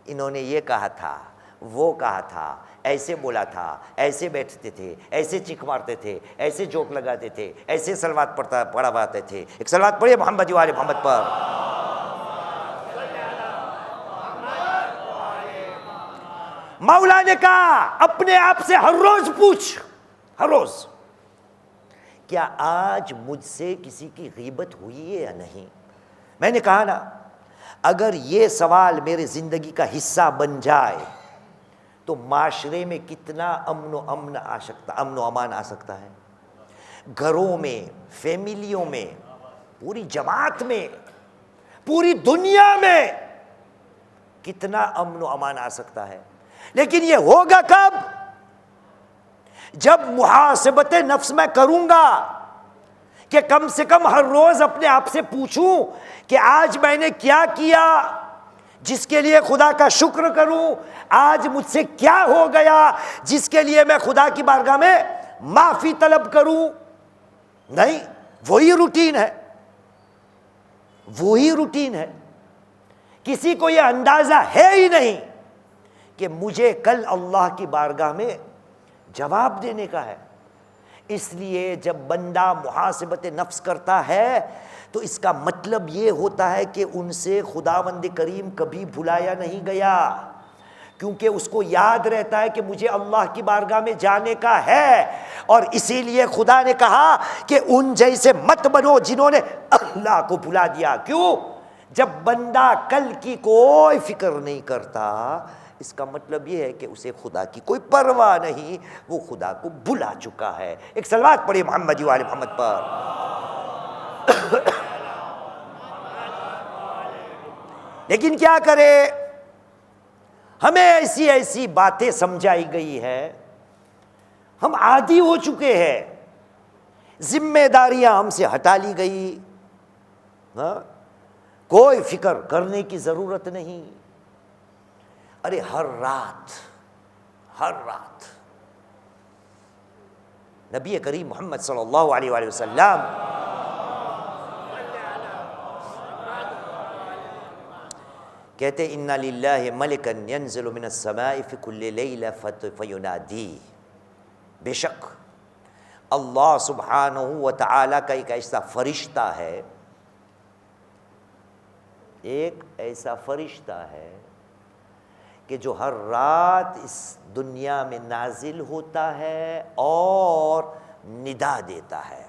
इन्होंने ये कहा था, वो कहा था, ऐसे बोला था, ऐसे बैठते थे, ऐसे चिक मारते थे, ऐसे जोक लगाते थे, ऐसे सलवात पढ़ाते थे। एक सलवात पढ़िए मोहम्मद वाले मोहम्मद पर। मौला ने कहा अपने आप से हर रोज पूछ, हर रोज, क्या आज मुझसे किसी की गीबत हुई है या नहीं। मैंने कहा ना, अगर ये सवाल मेरे जिंदगी का हिस्सा बन जाए तो माशरे में कितना अमन अमान आ सकता है। घरों में, फैमिलियों में, पूरी जमात में, पूरी दुनिया में कितना अमन अमान आ सकता है। लेकिन ये होगा कब? जब मुहासिबत नफ्स मैं करूंगा कि कम से कम हर रोज अपने आप से पूछूं कि आज मैंने क्या किया जिसके लिए खुदा का शुक्र करूं, आज मुझसे क्या हो गया जिसके लिए मैं खुदा की बारगाह में माफी तलब करूं। नहीं, वही रूटीन है, वही रूटीन है। किसी को यह अंदाजा है ही नहीं कि मुझे कल अल्लाह की बारगाह में जवाब देने का है। इसलिए जब बंदा मुहासिबत नफ्स करता है तो इसका मतलब ये होता है कि उनसे खुदावंद करीम कभी भुलाया नहीं गया, क्योंकि उसको याद रहता है कि मुझे अल्लाह की बारगाह में जाने का है। और इसीलिए खुदा ने कहा कि उन जैसे मत बनो जिन्होंने अल्लाह को भुला दिया। क्यों? जब बंदा कल की कोई फिक्र नहीं करता, इसका मतलब यह है कि उसे खुदा की कोई परवाह नहीं, वो खुदा को भुला चुका है। एक सलवात पढ़िए मोहम्मद वाले मोहम्मद पर। लेकिन क्या करे, हमें ऐसी ऐसी बातें समझाई गई है, हम आदी हो चुके हैं, जिम्मेदारियां हमसे हटा ली गई। कोई फिक्र करने की जरूरत नहीं। अरे हर रात नबी करीम मोहम्मद सल्लल्लाहु अलैहि वसल्लम कहते इन्ना लिल्लाहि मलिकन यंज़िलु मिनस समाई फी कुल्लि लैला फयुनादी। बेशक अल्लाह सुब्हानहू व तआला का एक ऐसा फरिश्ता है, एक ऐसा फरिश्ता है कि जो हर रात इस दुनिया में नाजिल होता है और निदा देता है।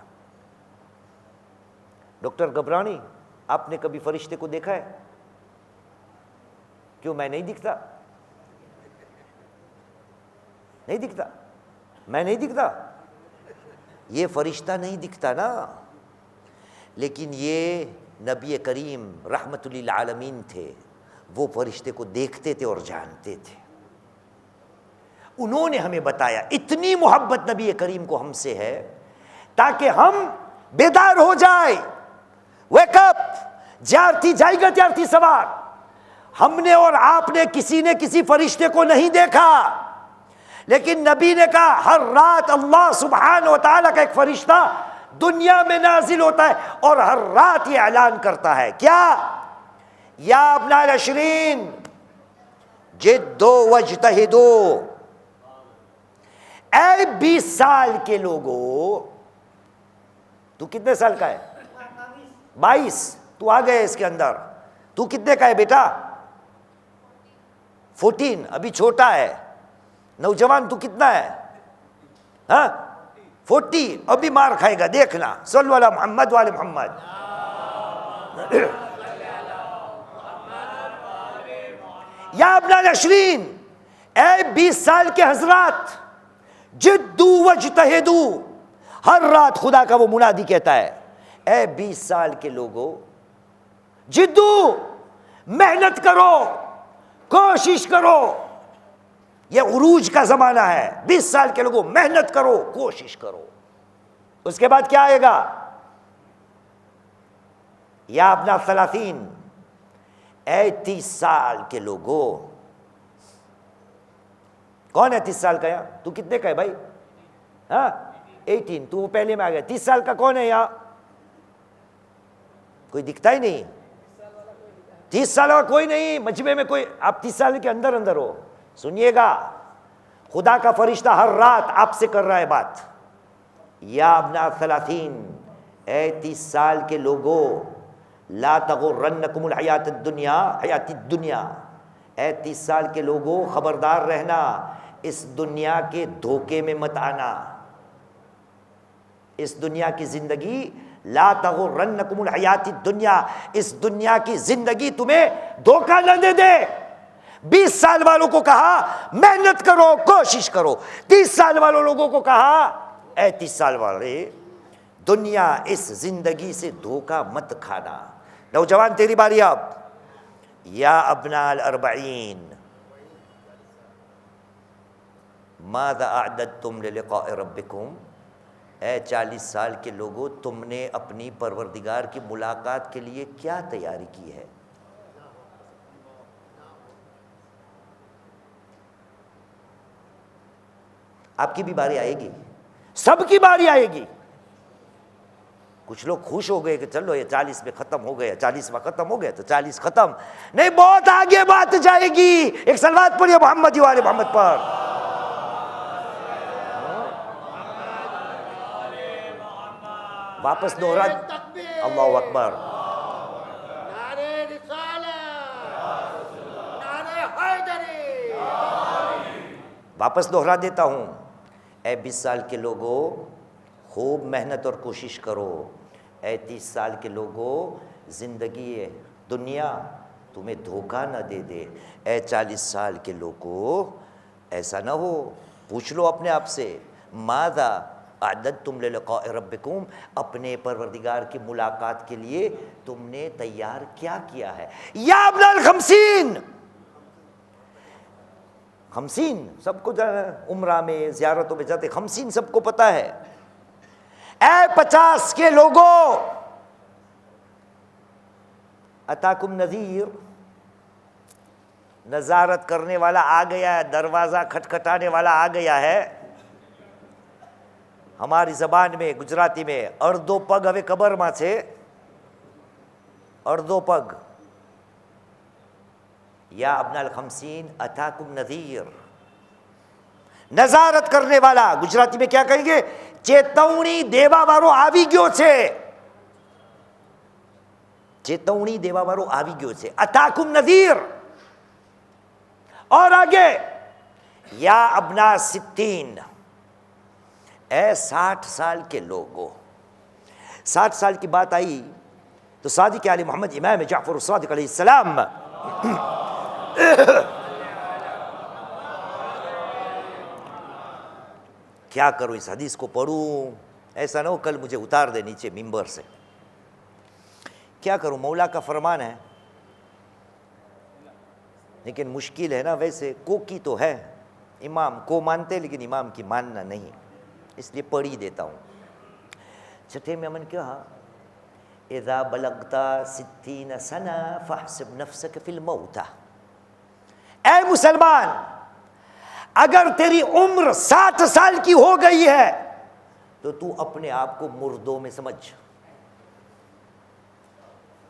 डॉक्टर गबरानी, आपने कभी फरिश्ते को देखा है? क्यों, मैं नहीं दिखता? नहीं दिखता? मैं नहीं दिखता? ये फरिश्ता नहीं दिखता ना, लेकिन ये नबी करीम रहमतुल्लिल आलमीन थे, वो फरिश्ते को देखते थे और जानते थे। उन्होंने हमें बताया, इतनी मोहब्बत नबी करीम को हमसे है ताकि हम बेदार हो जाए। वेकअप, ज्यारती जाएगा ज्यारती सवार। हमने और आपने किसी ने किसी फरिश्ते को नहीं देखा, लेकिन नबी ने कहा हर रात अल्लाह सुब्हान व तआला का एक फरिश्ता दुनिया में नाजिल होता है और हर रात ये ऐलान करता है, क्या? या अब्नाल अशरीन जिद्दो वज्तहिदो। ऐ 20 साल के लोगों, तू कितने साल का है? 22। तू आ गया इसके अंदर। तू कितने का है बेटा? 14। अभी छोटा है, नौजवान। तू कितना है? हाँ, 40। अभी मार खाएगा, देखना। सल्लल्लाहु वाला मोहम्मद वाले मोहम्मद। या अब्नाल अशरीन, ऐ 20 साल के हजरात, जिद्दू वज्तहिदू। हर रात खुदा का वो मुनादी कहता है, ऐ 20 साल के लोगों, जिद्दू, मेहनत करो, कोशिश करो। ये उरूज का जमाना है। 20 साल के लोगों, मेहनत करो, कोशिश करो। उसके बाद क्या आएगा? या अपना 30, ऐ 30 साल के लोगों, कौन है 30 साल का यहां? तू कितने का है भाई? हाँ 18, तू पहले में आ गया। 30 साल का कौन है यहां? कोई दिखता ही नहीं। 30 साल का कोई नहीं मजमे में कोई। आप 30 साल के अंदर अंदर हो। सुनिएगा, खुदा का फरिश्ता हर रात आपसे कर रहा है बात। या अब्ना सलासीन, ऐ 30 साल के लोगों, ला तगुर्रन्नकुमुल हयात दुनिया, हयात दुनिया, ऐ 30 साल के लोगों खबरदार रहना, इस दुनिया के धोखे में मत आना। इस दुनिया की जिंदगी, ला तगुर्रन्नकुमुल हयात दुनिया, इस दुनिया की जिंदगी तुम्हें धोखा न दे दे। 20 साल वालों को कहा मेहनत करो, कोशिश करो। 30 साल वालों लोगों को कहा ऐ 30 साल वाले, दुनिया इस जिंदगी से धोखा मत खाना। नौजवान तेरी बारी अब। या अब्नाल अरबईन, माज़ा अअदद्तुम लिलिक़ाइ रब्बिकुम, ऐ 40 साल के लोगों, तुमने अपनी परवरदिगार की मुलाकात के लिए क्या तैयारी की है? आपकी भी बारी आएगी, सबकी बारी आएगी। कुछ लोग खुश हो गए कि चलो ये 40 में खत्म हो गया, 40वां खत्म हो गया तो 40 खत्म नहीं, बहुत आगे बात जाएगी। एक सलवात पढ़िए मोहम्मद वाले मोहम्मद पर। वापस दोहरा, अल्लाहु अकबर, नारे रिसालत, नारे हैदरी। वापस दोहरा देता हूं, ऐ 20 साल के लोगों खूब मेहनत और कोशिश करो। ऐ 30 साल के लोगों, जिंदगी है दुनिया तुम्हें धोखा न दे दे। ऐ 40 साल के लोगों, ऐसा ना हो, पूछ लो अपने आप से, माज़ा अअदद्तुम लिलिक़ाइ रब्बिकुम, अपने परवरदिगार की मुलाकात के लिए तुमने तैयार क्या किया है? या अब्नाल खमसीन, खमसीन सबको उम्रा में ज़ियारतों में जाते, खमसीन सबको पता है। ऐ 50 के लोगों, अताकुम नज़ीर, नज़ारत करने वाला आ गया है, दरवाज़ा खटखटाने वाला आ गया है। हमारी ज़बान में गुजराती में अर्धो पग हवे कबर में छे, अर्धो पग। या अब्नाल खमसीन अताकुम नज़ीर, नज़ारत करने वाला। गुजराती में क्या कहेंगे? चेतवणी देवा वारो आवी गयो छे, चेतवणी देवा वारो आवी गयो छे, अताकुम नज़ीर। और आगे, या अब्ना सित्तीन, ऐ 60 साल के लोगों। 60 साल की बात आई तो सादिक आले मोहम्मद इमाम जाफर सादिक अलैहिस्सलाम क्या करूं, इस हदीस को पढ़ूं, ऐसा ना हो कल मुझे उतार दे नीचे मिंबर से। क्या करूं, मौला का फरमान है, लेकिन मुश्किल है ना। वैसे को की तो है, इमाम को मानते लेकिन इमाम की मानना नहीं, इसलिए पढ़ ही देता हूँ। छठे में हमने कहा, इज़ा बलगता 60 सना फहसिब नफ्सक फिल मौता, ऐ मुसलमान, अगर तेरी उम्र 60 साल की हो गई है तो तू अपने आप को मुर्दों में समझ।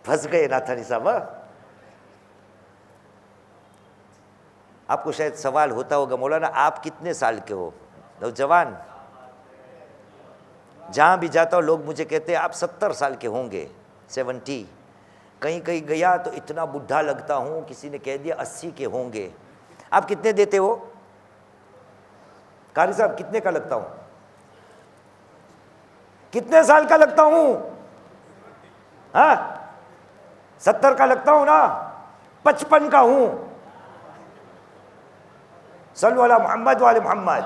फंस गए नाथानी साहब। आपको शायद सवाल होता होगा, मौलाना आप कितने साल के हो? नौजवान, जहाँ भी जाता हूँ लोग मुझे कहते हैं आप 70 साल के होंगे, 70। कहीं कहीं गया तो इतना बुढ़ा लगता हूँ, किसी ने कह दिया 80 के होंगे। आप कितने देते हो? कारी साहब कितने का लगता हूँ? कितने साल का लगता हूँ? हाँ 70 का लगता हूँ ना, 55 का हूँ। सल्लु अला मोहम्मद वाले मोहम्मद।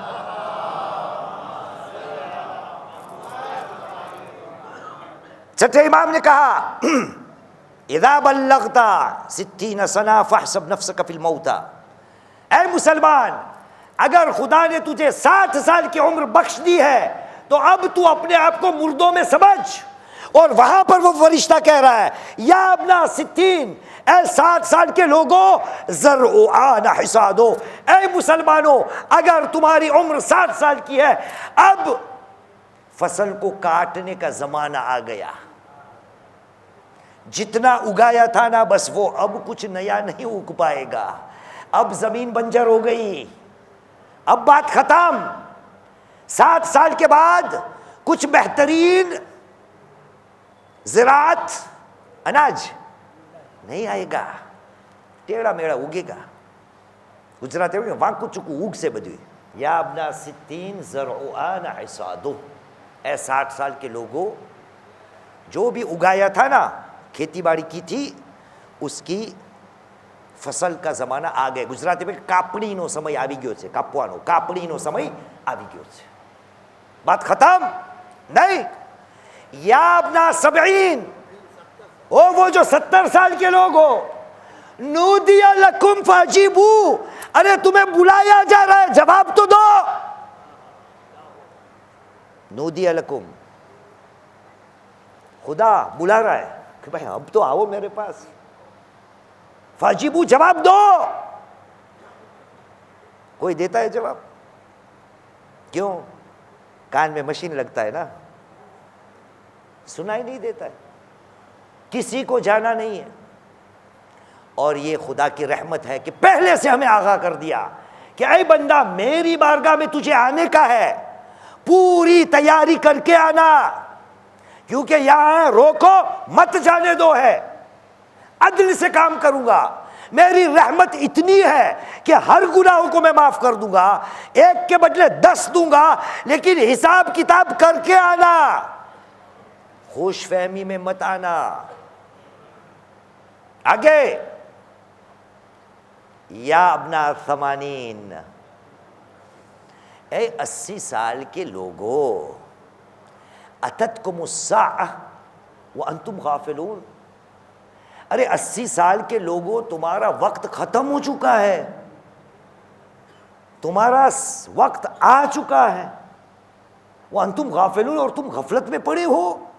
छठे इमाम ने कहा, इज़ा बल्लगता 60 सना फहसब नफ्सक फिल मौता, ऐ मुसलमान, अगर खुदा ने तुझे 60 साल की उम्र बख्श दी है तो अब तू अपने आप को मुर्दों में समझ। और वहां पर वो फरिश्ता कह रहा है, या अब्ना 60, ऐ 60 साल के लोगों ज़र्उआन हिसादो, ऐ मुसलमानों अगर तुम्हारी उम्र 60 साल की है, अब फसल को काटने का जमाना आ गया। जितना उगाया था ना, बस वो अब कुछ नया नहीं उग पाएगा। अब जमीन बंजर हो गई, अब बात खत्म। 60 साल के बाद कुछ बेहतरीन ज़राअत अनाज नहीं आएगा, टेढ़ा मेढ़ा उगेगा। गुजरात में वाकू चुकू उग से बदी या अपना 60 ज़र्उआन हिसादो, ऐ 60 साल के लोगों जो भी उगाया था ना, खेती बाड़ी की थी, उसकी फसल का जमाना आ गया। गुजराती में कापड़ीनो समय આવી ગયો છે, કાપવાનો કાપડીનો સમય આવી ગયો છે। बात खत्म नहीं। या अपना 70, वो जो 70 साल के लोग हो, नूदिया लकुम फाजीबू, अरे तुम्हें बुलाया जा रहा है, जवाब तो दो। नूदिया लकुम, खुदा बुला रहा है कि भाई अब तो आओ मेरे पास, फाजीबू जवाब दो। कोई देता है जवाब? क्यों? कान में मशीन लगता है ना, सुनाई नहीं देता है, किसी को जाना नहीं है। और ये खुदा की रहमत है कि पहले से हमें आगाह कर दिया कि ऐ बंदा, मेरी बारगाह में तुझे आने का है, पूरी तैयारी करके आना, क्योंकि यहां रोको मत जाने दो है। अदल से काम करूंगा, मेरी रहमत इतनी है कि हर गुनाहों को मैं माफ कर दूंगा, एक के बदले 10 दूंगा, लेकिन हिसाब किताब करके आना, खुशफहमी में मत आना। आगे, या अपना 80, ऐ 80 साल के लोगों, अततकुमुस्साअ व अंतुम गाफिलून, अरे 80 साल के लोगों तुम्हारा वक्त खत्म हो चुका है, तुम्हारा वक्त आ चुका है। वो अंतुम गाफिलून, और तुम गफलत में पड़े हो।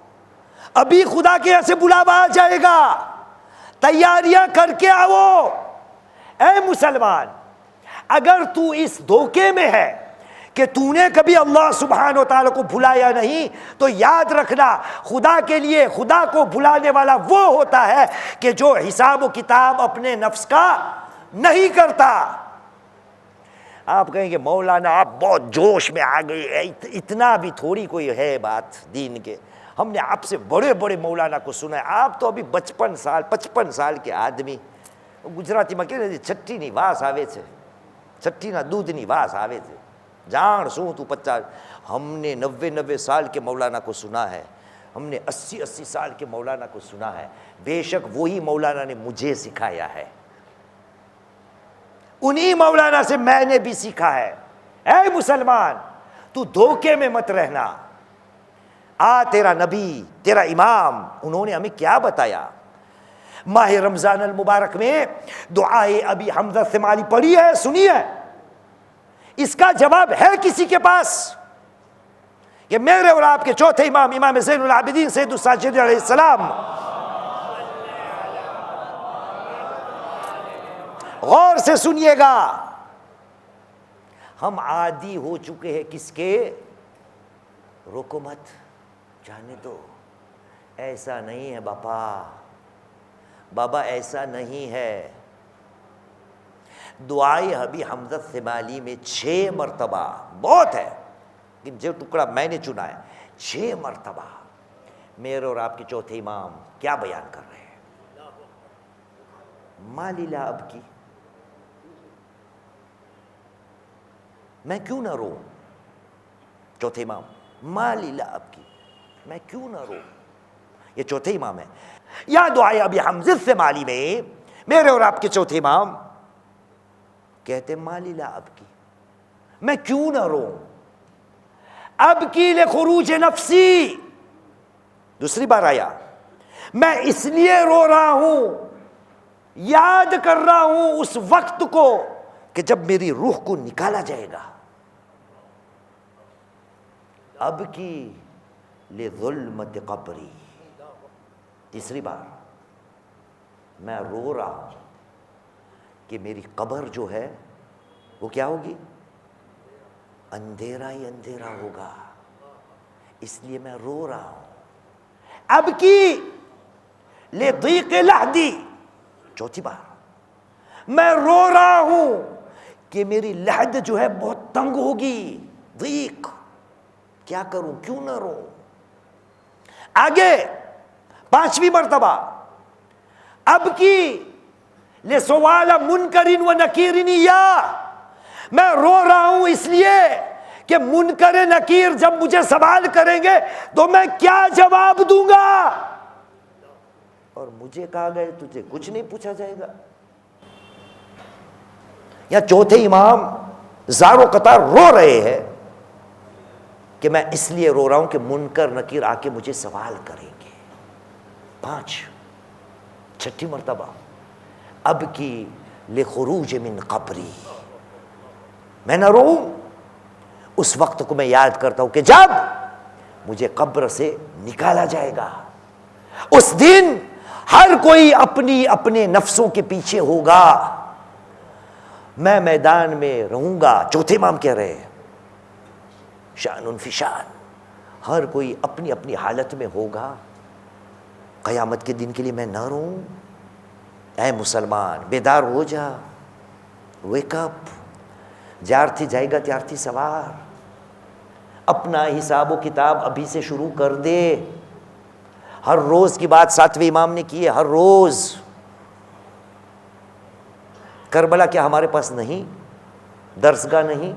अभी खुदा के ऐसे बुलावा आ जाएगा, तैयारियां करके आओ। ऐ मुसलमान, अगर तू इस धोखे में है कि तूने कभी अल्लाह सुब्हानो तआला को भुलाया नहीं, तो याद रखना, खुदा के लिए खुदा को भुलाने वाला वो होता है कि जो हिसाब किताब अपने नफ्स का नहीं करता। आप कहेंगे मौलाना आप बहुत जोश में आ गए, इतना भी थोड़ी कोई है बात दीन के। हमने आपसे बड़े बड़े मौलाना को सुना है, आप तो अभी 55 साल के आदमी। गुजराती में कहते छठ्ठीनी वास आवे छे, छठ्ठीना दूधनी वास आवे छे, जान शू तू 50। हमने 90 साल के मौलाना को सुना है, हमने 80 साल के मौलाना को सुना है। बेशक वही मौलाना ने मुझे सिखाया है, उन्हीं मौलाना से मैंने भी सीखा है। ऐ मुसलमान, तू धोखे में मत रहना। तेरा नबी, तेरा इमाम, उन्होंने हमें क्या बताया? माह रमजान अल मुबारक में दुआए अबी हमजा सिमाली पढ़ी है, सुनी है? इसका जवाब है किसी के पास? ये मेरे और आपके चौथे इमाम, इमाम ज़ैनुल आबिदीन सैयदुल साजिदीन अलैहिस्सलाम, गौर से सुनिएगा। हम आदी हो चुके हैं किसके? रोको मत, जाने दो। ऐसा नहीं है बाबा, ऐसा नहीं है। दुआए हबी हमज़त सिमाली में 6 मरतबा बहुत है, लेकिन जो टुकड़ा मैंने चुना है 6 मरतबा मेरे और आपके चौथे इमाम क्या बयान कर रहे हैं? मालीला अब की, मैं क्यों ना रो? चौथे इमाम, मालीला अब की, मैं क्यों ना रो? ये चौथे इमाम है। या दुआए अबी हमज़त सिमाली में मेरे और आपके चौथे इमाम कहते मालीला अब की, मैं क्यों ना रो? अब की ले खुरूज नफ्सी, दूसरी बार आया, मैं इसलिए रो रहा हूं, याद कर रहा हूं उस वक्त को कि जब मेरी रूह को निकाला जाएगा। अब की ले ज़ुल्मत क़ब्री, तीसरी बार मैं रो रहा हूं कि मेरी कब्र जो है वो क्या होगी, अंधेरा ही अंधेरा होगा, इसलिए मैं रो रहा हूं। अब की ले दीक लहदी, चौथी बार मैं रो रहा हूं कि मेरी लहद जो है बहुत तंग होगी। दीक, क्या करूं, क्यों ना रो। आगे पांचवी मर्तबा, अब की ले सवाल मुनकरिन व नकीरिन, या मैं रो रहा हूं इसलिए कि मुनकर नकीर जब मुझे सवाल करेंगे तो मैं क्या जवाब दूंगा। और मुझे कहा गया तुझे कुछ नहीं पूछा जाएगा। या चौथे इमाम ज़ारो कतार रो रहे हैं कि मैं इसलिए रो रहा हूं कि मुनकर नकीर आके मुझे सवाल करेंगे। 5, छठी मर्तबा, अब की ले खुरूज मिन कब्री, मैं न रो, उस वक्त को मैं याद करता हूं कि जब मुझे कब्र से निकाला जाएगा। उस दिन हर कोई अपनी अपने नफ्सों के पीछे होगा, मैं मैदान में रहूंगा। चौथे इमाम कह रहे हैं शान फिशान, हर कोई अपनी अपनी हालत में होगा। कयामत के दिन के लिए मैं न रोऊं। ऐ मुसलमान बेदार हो जा, वेकअप, ज्यारथी जाएगा त्यारथी सवार, अपना हिसाब किताब अभी से शुरू कर दे। हर रोज की बात सातवें इमाम ने की है, हर रोज। करबला क्या हमारे पास नहीं, दर्सगाह नहीं।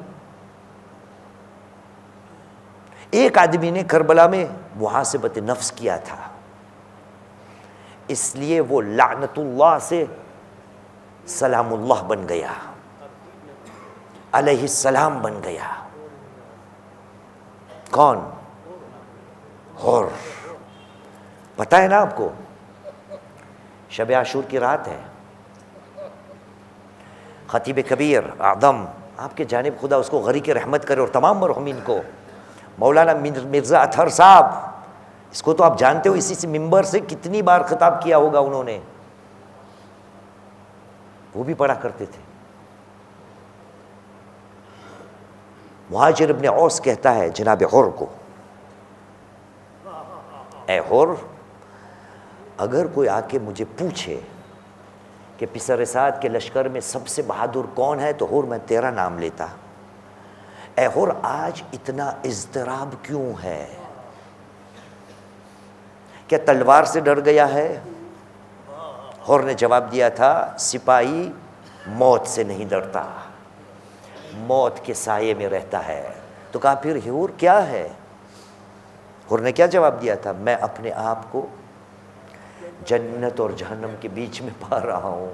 एक आदमी ने करबला में मुहासिबत नफ्स किया था, इसलिए वो लानतुल्लाह से सलामुल्लाह बन गया, अलैहिस्सलाम बन गया। कौन? हुर। पता है ना आपको, शब आशूर की रात है। खतीब कबीर आदम आपके जानिब खुदा उसको गरी की रहमत करे और तमाम मरहुमीन को, मौलाना मिर्ज़ा अतहर साहब, इसको तो आप जानते हो, इसी से मिंबर से कितनी बार खिताब किया होगा उन्होंने, वो भी पढ़ा करते थे। मुहाजिर इब्न औस कहता है जनाब हुर को, ए हुर, अगर कोई आके मुझे पूछे कि पिसर साद के लश्कर में सबसे बहादुर कौन है, तो हुर मैं तेरा नाम लेता। ए हुर, आज इतना इज़्तिराब क्यों है? क्या तलवार से डर गया है? हुर ने जवाब दिया था, सिपाही मौत से नहीं डरता, मौत के साये में रहता है। तो कहा फिर हुर क्या है? हुर ने क्या जवाब दिया था, मैं अपने आप को जन्नत और जहन्नम के बीच में पा रहा हूं।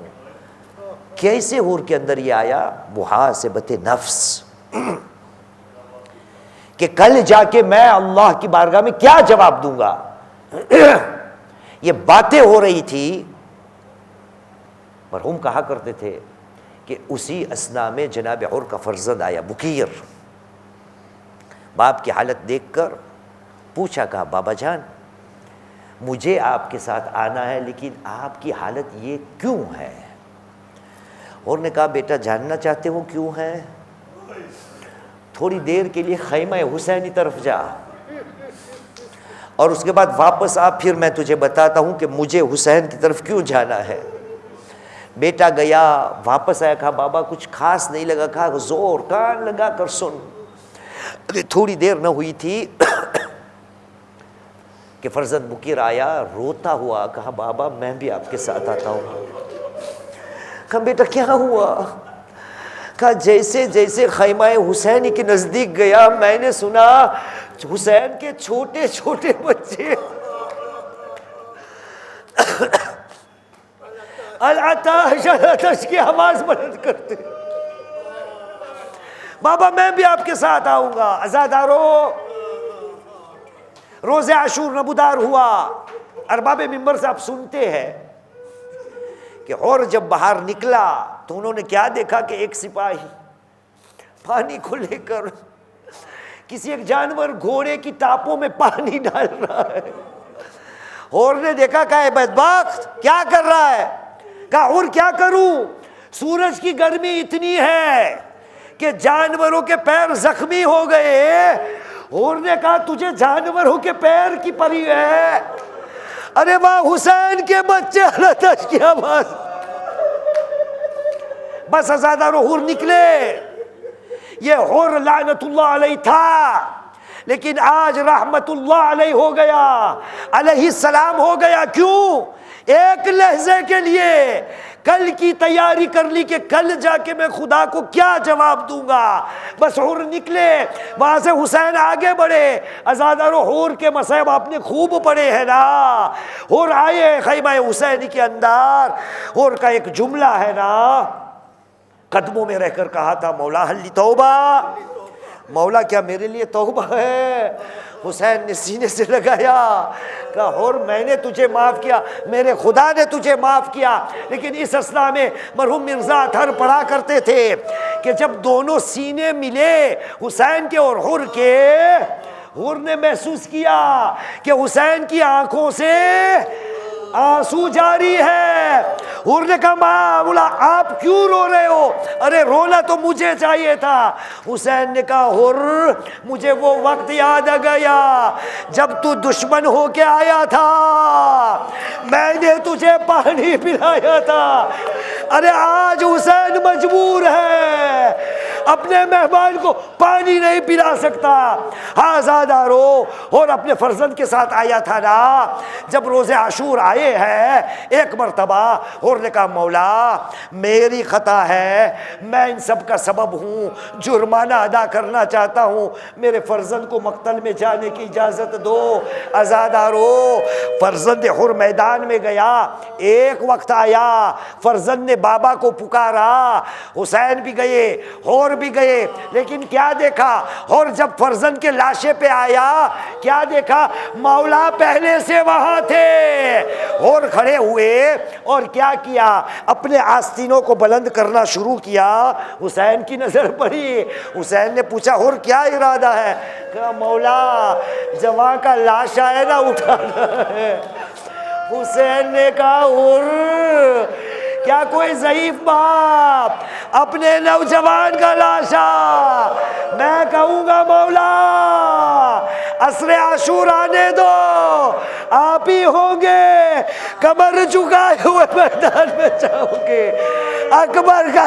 कैसे हुर के अंदर ये आया? मुहासिबत नफ्स, कि कल जाके मैं अल्लाह की बारगाह में क्या जवाब दूंगा। ये बातें हो रही थी। मरहूम कहा करते थे कि उसी असना में जनाब हुर का फर्जंद आया बुकीर। बाप की हालत देखकर पूछा, कहा बाबा जान, मुझे आपके साथ आना है, लेकिन आपकी हालत ये क्यों है? हुर ने कहा, बेटा जानना चाहते हो क्यों है? थोड़ी देर के लिए खैमा हुसैनी तरफ जा और उसके बाद वापस आ, फिर मैं तुझे बताता हूं कि मुझे हुसैन की तरफ क्यों जाना है। बेटा गया, वापस आया, कहा बाबा कुछ खास नहीं लगा। कहा जोर कान लगा कर सुन। अरे थोड़ी देर न हुई थी कि फर्जंद बुकीर आया रोता हुआ, कहा बाबा मैं भी आपके साथ आता हूँ। कहा बेटा क्या हुआ? कहा जैसे जैसे खैमा हुसैन के नजदीक गया, मैंने सुना हुसैन के छोटे छोटे बच्चे अल-अताश की आवाज बुलंद करते, बाबा मैं भी आपके साथ आऊंगा। अज़ादारों, रोज़े आशूर नबूदार हुआ। अरबाब मिंबर से आप सुनते हैं कि और जब बाहर निकला तो उन्होंने क्या देखा कि एक सिपाही पानी को लेकर किसी एक जानवर घोड़े की टापों में पानी डाल रहा है। और ने देखा, कहा बदबख्त क्या कर रहा है? कहा और क्या करूं, सूरज की गर्मी इतनी है कि जानवरों के पैर जख्मी हो गए। और ने कहा तुझे जानवरों के पैर की परी है? अरे वाह, हुसैन के बच्चे अलतश की आवाज। बस आजादार हुर निकले। ये हुर लानतुल्लाह अलैह था, लेकिन आज रहमतुल्लाह अलैह हो गया, अलैहिस्सलाम हो गया। क्यों? एक लहजे के लिए कल की तैयारी कर ली कि कल जाके मैं खुदा को क्या जवाब दूंगा। बस हुर निकले, वहां से हुसैन आगे बढ़े। आजादारो हुर के मसैब आपने खूब पढ़े हैं ना। हुर आए खैमा हुसैनी के अंदर। हुर का एक जुमला है ना, कदमों में रहकर कहा था मौला हल्ली तौबा, मौला क्या मेरे लिए तौबा है? हुसैन ने सीने से लगाया, कहा और मैंने तुझे माफ़ किया, मेरे खुदा ने तुझे माफ़ किया। लेकिन इस असना में मरहूम मिर्ज़ा अतहर पढ़ा करते थे कि जब दोनों सीने मिले हुसैन के और हुर के, हुर ने महसूस किया कि हुसैन की आंखों से आंसू जारी है। हुर ने कहा मौला आप क्यों रो रहे हो? अरे रोना तो मुझे चाहिए था। हुसैन ने कहा हुर मुझे वो वक्त याद आ गया जब तू दुश्मन होके आया था, मैंने तुझे पानी पिलाया था। अरे आज हुसैन मजबूर है, अपने मेहमान को पानी नहीं पिला सकता। हाँ ज़ादारो, और अपने फर्जंद के साथ आया था ना जब रोज़े आशूर आए हैं एक मरतबा। और ने कहा मौला मेरी खता है, मैं इन सब का सबब हूँ, जुर्माना अदा करना चाहता हूँ, मेरे फर्जंद को मक्तल में जाने की इजाज़त दो। आज़ादारो, फर्जंद हुर मैदान में गया। एक वक्त आया फर्जंद ने बाबा को पुकारा, हुसैन भी गए और भी गए, लेकिन क्या देखा? और जब फर्जंद के लाशे पे आया क्या देखा? मौला पहले से वहां थे और खड़े हुए। और क्या किया? अपने आस्तीनों को बुलंद करना शुरू किया। हुसैन की नजर पड़ी। हुसैन ने पूछा और क्या इरादा है? कहा मौला जवां का लाश आए ना उठाना है। हुसैन ने कहा और क्या कोई ज़ईफ बाप अपने नौजवान का लाशा? मैं कहूँगा मौला असरे आशूर आने दो, आप ही होंगे कमर झुकाए हुए मैदान में जाओगे। अकबर का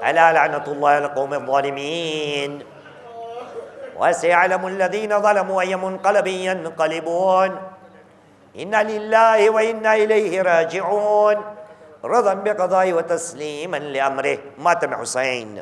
अला लअनतुल्लाहि अलल कौमिज़ ज़ालिमीन वसयअलमुल्लज़ीना ज़लमू अय्य मुनक़लबिन यनक़लिबून इन्ना लिल्लाहि व इन्ना इलैहि राजिऊन रज़न बिक़ज़ाइ व तस्लीमन लिअम्रिहि। मातम हुसैन।